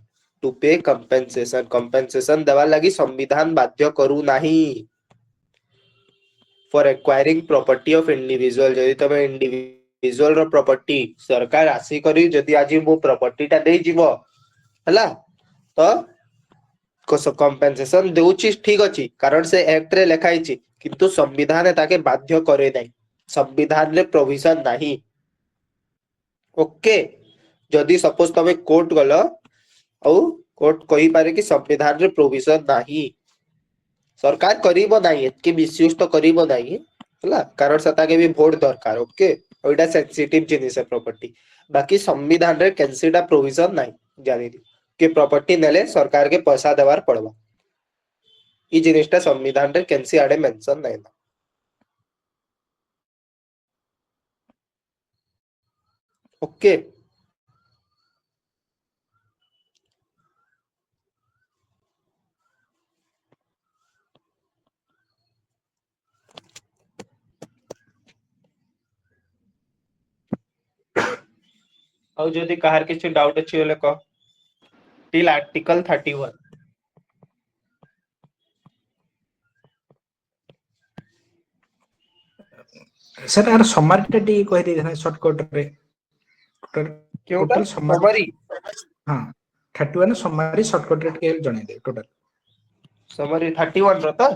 कंपेंसेशन देवा लगी संविधान बाध्य करू नहीं for acquiring property of individual जदि तमे इंडिविजुअल रो प्रॉपर्टी सरकार आसी करी जदि आज मो प्रॉपर्टी टा देई जीवो हला तो कंपेंसेशन देउची ठीक अछि कारण से एक्ट रे लिखाई छि किंतु संविधान ताके बाध्य करे नै संविधान रे प्रोविजन नाही ओके जदि सपोज तमे कोर्ट गलो औ कोर्ट कहि पारे कि संविधान रे प्रोविजन नाही सरकार करिबो नाही एतके मिसयूज तो करिबो नाही होला कारण सताके भी भोट दरकार ओके ओइटा सेंसिटिव जिनिस है प्रॉपर्टी बाकी संविधान रे कैंसिडा प्रोविजन नाही जानि दि कि प्रॉपर्टी नेले सरकार के पैसा देवार पड़वा ई जिनिसटा संविधान रे कैंसी आडे मेंशन नाही ना ओके ଆଉ ଯଦି କାହାର କିଛି ଡାଉଟ ଅଛି ବୋଲେ କହ till article 31 सर यार समारी टा टी कह दे देना शॉर्टकट रे क्योंटा टोटल समरी हां 31 समारी शॉर्टकट रे के जणे दे टोटल समरी 31 रो त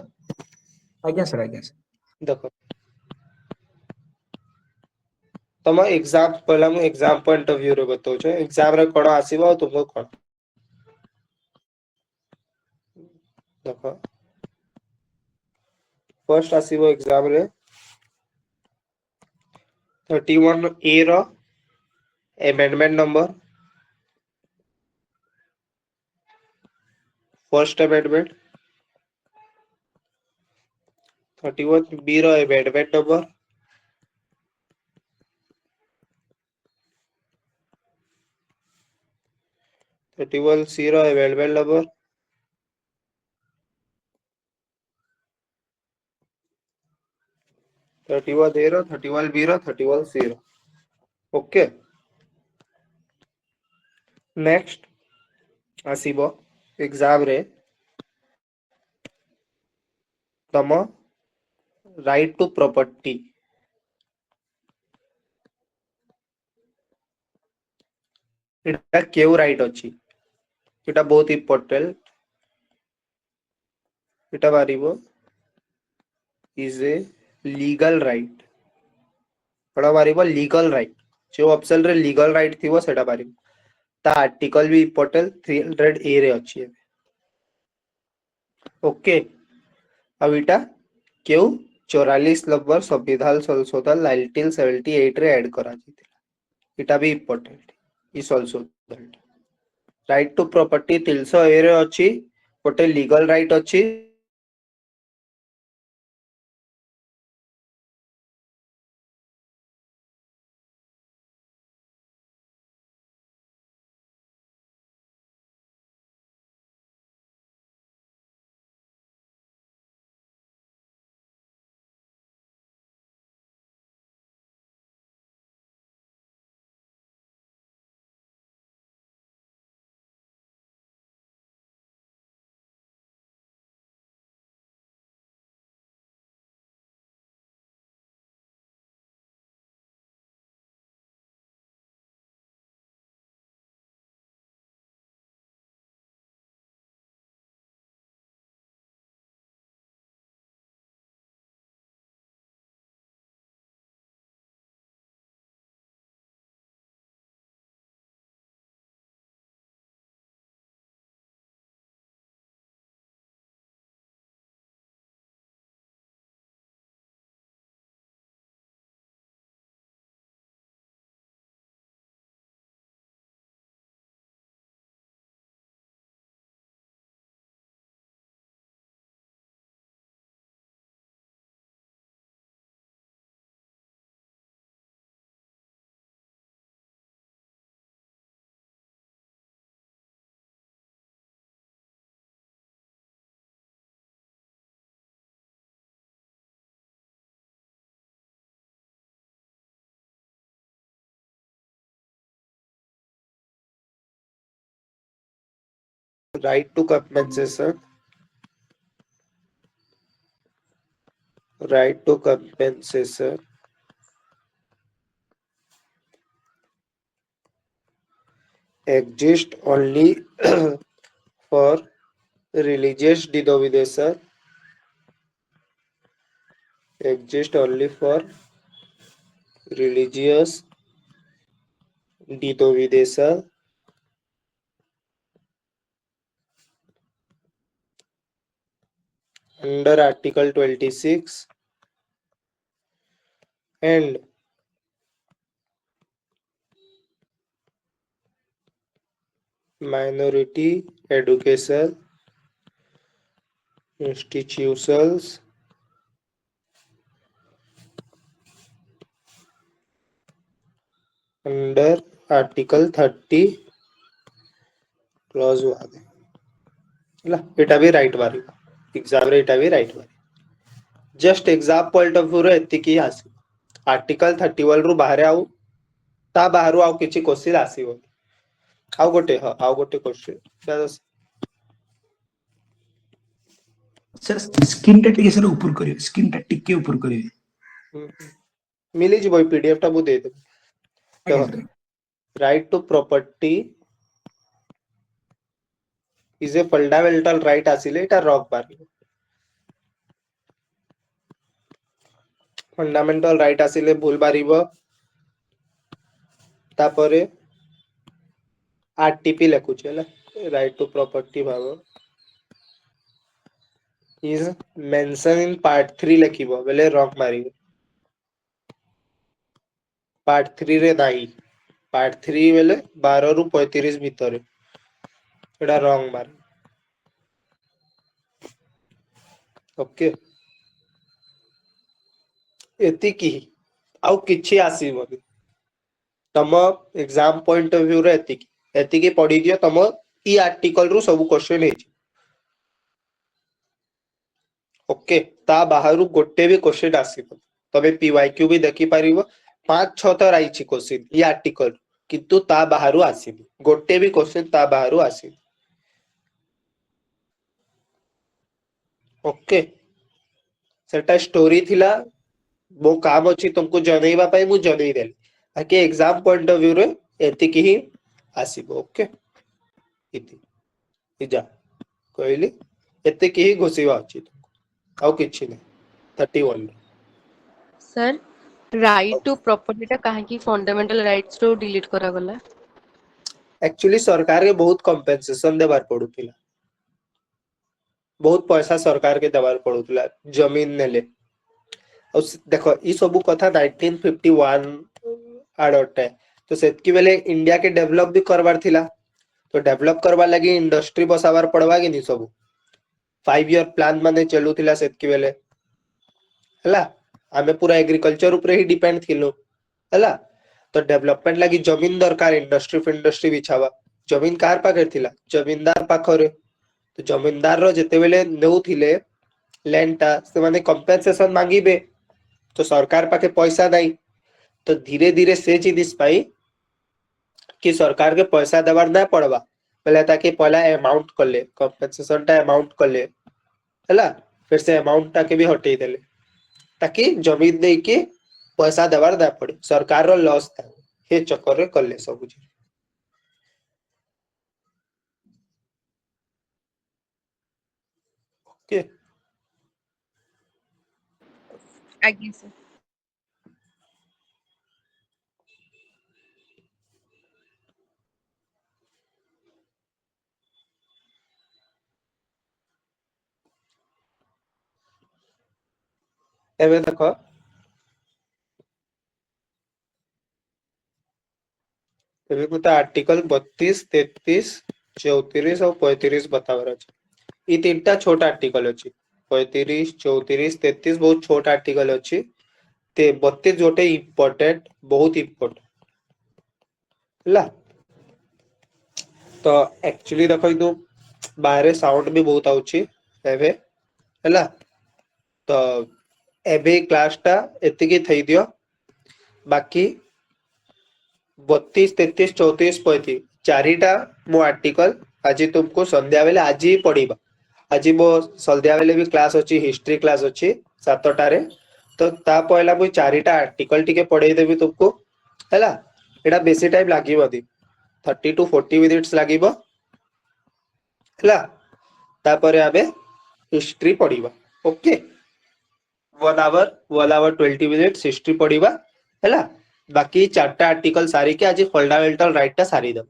आज्ञा सर देखो तम एग्जाम पहला मु एग्जाम पॉइंट ऑफ व्यू रे बताउ छ एग्जाम रे कोन आसीबो तुमको कोन देखो फर्स्ट आसीबो एग्जाम रे 31 ए रो amendment number first amendment 31 b रो amendment number 31 c रो amendment number 31 a रो 31 b रो 31 c रो ओके नेक्स्ट आसीबो एग्जाम रे तम राइट टू प्रॉपर्टी एटा केउ राइट अछि एटा बहुत important Etah बारिबो is a legal right Etah बारिबो legal right जो ऑप्शन रे लीगल राइट थिबो सेटा बारिबो ता आर्टिकल भी इंपोर्टेंट 300 ए रे अछि ओके अब इटा केउ 44 नंबर संविधान संशोधन 1978 रे ऐड करा जितिला इटा भी important is also right to property 300 ए रे अछि गोटे लीगल राइट अछि right to compensation right to compensation exist only for religious denomination exist only for religious denomination under Article 26 and minority education institutions under Article 30 clause 1 ହେଲା ଏଟା ବି right ବାହାରିବ exam ରେ ଏଟା ବି ରାଇଟ୍ ବାହାରିବ just exam point of view ରେ ଏତିକି ହିଁ ଆସିବ ଆର୍ଟିକଲ 31 ରୁ ବାହାରେ ଆଉ ତା ବାହାରୁ ଆଉ କିଛି କ୍ୱେଶ୍ଚିନ୍ ଆସିବନି ଆଉ ଗୋଟେ କ୍ୱେଶ୍ଚିନ୍ सर स्क्रीन टा टिके सर ऊपर करियो स्क्रीन टा टिके ऊपर करियो मिलिଯିବ ଏଇ PDF ଟା ମୁଁ ଦେଇଦେବି आगे ଦେଖ sir right to property is a fundamental right ଆସିଲେ ଏଟା ରକ୍ ବାହାରିବ ଫଣ୍ଡାମେଣ୍ଟାଲ ରାଇଟ୍ ଆସିଲେ ଭୁଲ ବାହାରିବ ତାପରେ RTP ଲେଖୁଛି ହେଲା right to property ଭାବ is mentioned in part 3 ଲେଖିବ ବେଲେ ରକ୍ ମାରିବ part 3 ରେ ନାହିଁ part 3 ବେଲେ 12 ରୁ 35 ଭିତରେ ଏଟା ରଙ୍ଗ ମାର ଓକେ ଏତିକି ଆଉ କିଛି ଆସିବନି ତମ ଏକ୍ସାମ ପଏଣ୍ଟ ଅଫ ଭ୍ୟୁ ରେ ଏତିକି ପଢିଦିଅ ତମ ଇ ଆର୍ଟିକଲ ରୁ ସବୁ କ୍ୱେଶ୍ଚନ ହେଇଛି ଓକେ ତା ବାହାରୁ ଗୋଟେ ବି କ୍ୱେଶ୍ଚନ ଆସିବ ତମେ PYQ ବି ଦେଖି ପାରିବ 5-6 ଥର ଆଇଛି କ୍ୱେଶ୍ଚନ ଇ ଆର୍ଟିକଲ କିନ୍ତୁ ତା ବାହାରୁ ଆସିନି ଗୋଟେ ବି କ୍ୱେଶ୍ଚନ ତା ବାହାରୁ ଆସିନି ଓକେ ସେଟା ଷ୍ଟୋରି ଥିଲା ମୋ କାମ ଅଛି ତୁମକୁ ଜଣେଇବା ପାଇଁ ମୁଁ ଜଣେଇଦେଲି ବାକି ଏକ୍ସାମ ପଏଣ୍ଟ ଅଫ ଭ୍ୟୁ ରେ ଏତିକି ହିଁ ଆସିବ ଓକେ ଯା କହିଲି ଏତିକି ହିଁ ଘୋଷିବା ଅଛି ଆଉ କିଛି ନାହିଁ 31 सर राइट टू प्रॉपर्टी टा काहे फंडामेंटल राइट्स रो डिलीट करा गला एक्चुअली सरकार के बहुत कंपेंसेशन देवार पड़ुथिला बहुत पैसा सरकार के देवार पड़ुथिला जमीन नेले और देखो ई सब कथा 1951 आडटे तो सेतकी बेले इंडिया के डेवलप भी करवार थिला तो डेवलप करवा लगी इंडस्ट्री बसावार पड़वा कि नहीं सब 5 ईयर प्लान माने चलुथिला सेतकी बेले हला आमे पूरा एग्रीकल्चर ऊपर ही डिपेंड थिलो हला तो डेवलपमेंट लगी जमीन दरकार इंडस्ट्री बिछावा जमीन कार पाखे थिला जमींदार पाखरे तो जमींदार रो जेते बेले नेउथिले लैंड ता से माने कंपेंसेशन मांगीबे तो सरकार पाखे पैसा नहीं तो धीरे धीरे से जिनिस पाई कि सरकार के पैसा देवार ना पड़वा पहले ताकि पहला अमाउंट कले कंपेंसेशन टा अमाउंट कले हला फिर से अमाउंट टा के भी हटेई देले ताकि जमीन दे के पैसा देवार ना पड़े सरकार रो लॉस था हे चक्कर रे कले सब कुछ ओके आगे सर एबे देखो एबे कुता आर्टिकल 32 33 34 और 35 बतावर अछि ई तीनटा छोटा आर्टिकल अछि 35 34 33 बहुत छोटा आर्टिकल अछि ते 32 जोटे इंपोर्टेंट बहुत इंपोर्टेंट ला तो एक्चुअली देखो इदु बाहरे साउंड भी बहुत आउछि एबे हला तो एबे क्लास टा एतिकी थई दियो बाकी 32 33 34 35 चारिटा मो आर्टिकल आज तुमको संध्या बेले आज ही पढ़ीबा आज मो संध्या बेले भी क्लास अछि हिस्ट्री क्लास अछि 7टा रे तो ता पहला मुई चारिटा आर्टिकल टिके पढ़ेई देबी तुमको हैला एटा बेसी टाइम लागिबो 30 to 40 मिनिट्स लागिबो हैला तापरे आबे हिस्ट्री पढ़ीबा ओके 1 hour 20 मिनिट्स हिस्ट्री पढ़ीबा हैला बाकी 4टा आर्टिकल सारी के आज फंडामेंटल राइट टा सारी दम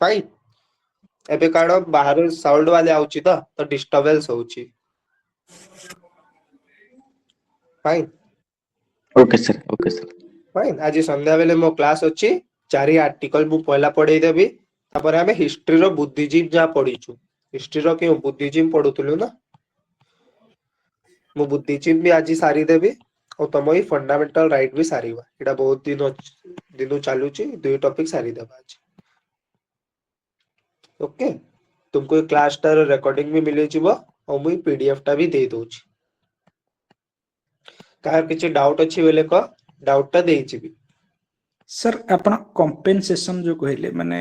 फाइन एबे काण बाहर साउंड वाले आउची तो डिस्टर्बेंस होउची fine okay sir, okay sir. Fine आज संध्या बेले मो क्लास अछि 4 आर्टिकल मु पहला पढै देबी तापर हमें हिस्ट्री रो बुद्धिजीव जा पढिछु हिस्ट्री रो के बुद्धिजीव पढुतलु ना मु बुद्धिजीव भी आज सारी देबी और तुम ही फंडामेंटल राइट भी सारीबा एटा बहुत दिन चालुची दुई टॉपिक सारी देबा आज ओके तुमको क्लास टार रिकॉर्डिंग भी मिले जिवो और मुई पीडीएफ टा भी दे दोची कार किछि डाउट अछि बेले को डाउट टा देई जिवि सर आपण कंपेनसेशन जो कहले माने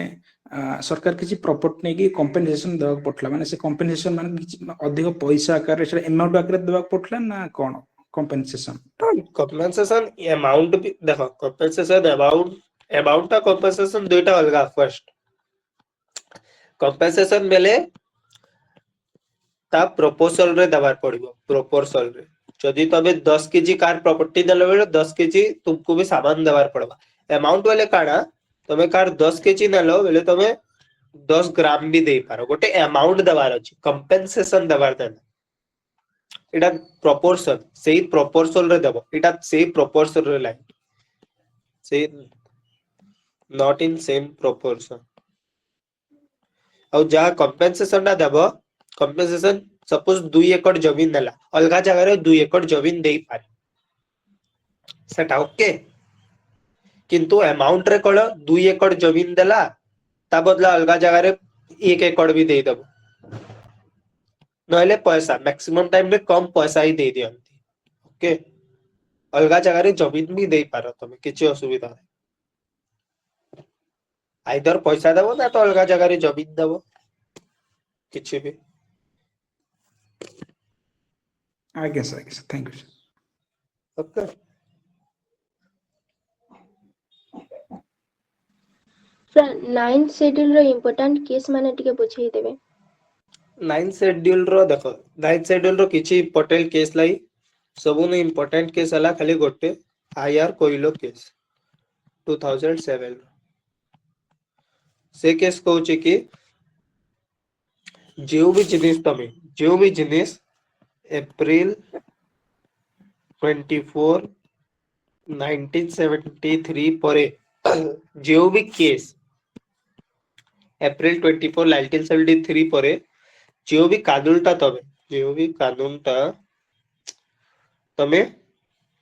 सरकार किसी प्रॉपर्टी नहीं कि कंपेनसेशन देवा पड़ला माने से कंपेनसेशन माने किछि अधिक पैसा आकार से अमाउंट आकार देवा पड़ला ना कोन कंपेनसेशन कंपेंसेशन अमाउंट भी देखो कंपेंसेशन अमाउंट टा कंपेंसेशन दुईटा अलगा फर्स्ट कंपेंसेशन बेले ता प्रोपोर्शनल रे दबार पड़िबो प्रोपोर्शनल रे जदि तबे 10 केजी कार प्रॉपर्टी देले बेले 10 केजी तुमको भी सामान देबार पड़बा अमाउंट वाले काना तमे कार 10 केजी नेलो बेले तमे 10 ग्राम भी दे पारो गोटे अमाउंट दबार अछि कंपेंसेशन दबार देना एटा प्रोपोर्शन सेही प्रोपोर्शनल रे देबो एटा सेही प्रोपोर्शनल रे लाइन से नॉट इन सेम प्रोपोर्शन और जहाँ कंपेंसेशन ना देबो कंपेंसेशन सपोज 2 एकड़ जमीन देला अलगा जगह रे 2 एकड़ जमीन देई पारे सेटा ओके किंतु अमाउंट रे कोन 2 एकड़ जमीन देला ता बदला अलगा जगह रे 1 एकड़ भी दे दबो नहले पैसा मैक्सिमम टाइम में कम पैसा ही दे दियंती ओके अलगा जगह रे जमीन भी दे पारो तमे किछि असुविधा नहीं आइदर पैसा देबो ना तो अलगा जगह रे जमीन देबो किछि भी आगे sir thank you sir okay sir 9th schedule रो इम्पोर्टेंट केस माने टिके बुझेई देबे 9 शेड्यूल रो देखो 9 शेड्यूल रो किछि इंपोर्टेंट केस लाई सबु ने इंपोर्टेंट केस हला खाली गोटे आईआर कोइलो केस 2007 से केस कहूची कि जो भी जिनिस अप्रैल 24 1973 परे जो भी केस अप्रैल 24 1973 परे जो भी कानूनटा तमे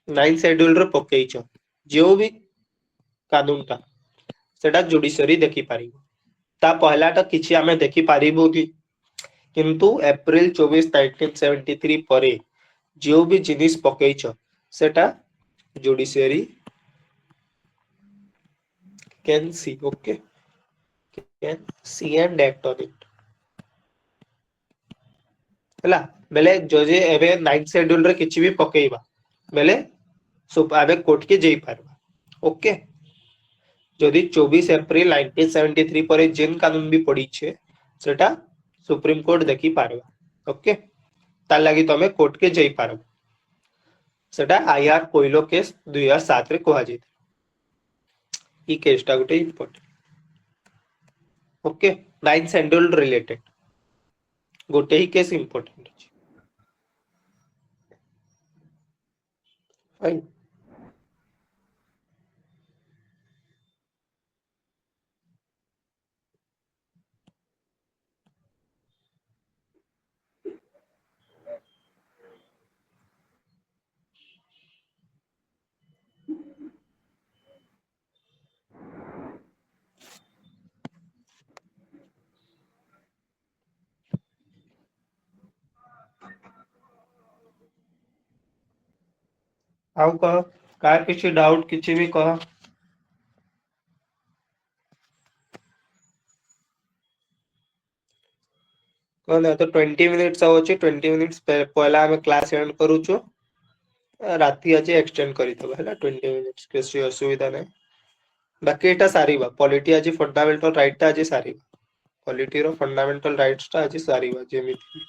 9 शेड्यूल रो पकेइछ जो भी कानूनटा सेटा जुडिशरी देखि पारिबो ता पहलाटा किछि आमे देखि पारिबो कि किंतु अप्रैल 24 1973 परे जो भी जिनिस पकेइछ सेटा judiciary can see okay can see and act on it हला बेले जो जे एबे 9 शेड्यूल रे किछि भी पकेइबा बेले सब आबे कोर्ट के जेई पारबा ओके जदि 24 अप्रैल 1973 परे जेन कानून भी पड़ी छे सेटा सुप्रीम कोर्ट देखि पारबा ओके तार लागि तमे कोर्ट के जेई पारबा सेटा आईआर कोइलो केस 2007 रे कोहा जे ई केसटा गुटे इंपोर्टेंट ओके 9 शेड्यूल रिलेटेड गोटे ही केस इंपोर्टेंट अछि फाइन आउ कह का किछि डाउट किछि भी कह कहले तो 20 मिनिट्स होची 20 मिनिट्स पहला हम क्लास एंड करूछु राती आज एक्सटेंड करी दबा हैला 20 मिनिट्स किसी असुविधा नहीं बाकी एटा सारीबा पॉलिटी आज फंडामेंटल राइट ता आज सारीबा पॉलिटी रो फंडामेंटल राइट्स ता आज सारीबा जेमिति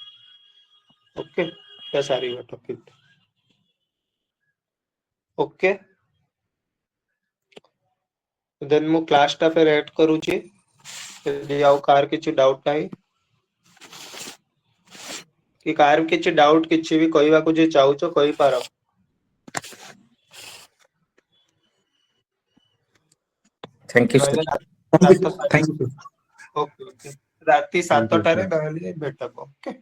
ओके ता सारीबा टॉपिक ओके देन मु क्लास ता फिर ऐड करूची ଯଦି ଆଉ କାହାର କିଛି ଡାଉଟ୍ ନାହିଁ କି କାହାର କିଛି ଡାଉଟ୍ କିଛି ବି କହିବାକୁ ଯେ ଚାହୁଛ କହିପାର। Thank you, sir. ନହେଲେ Thank you, sir. ରାତି 7ଟାରେ ନହେଲେ ଭେଟ ହବ। ଓକେ।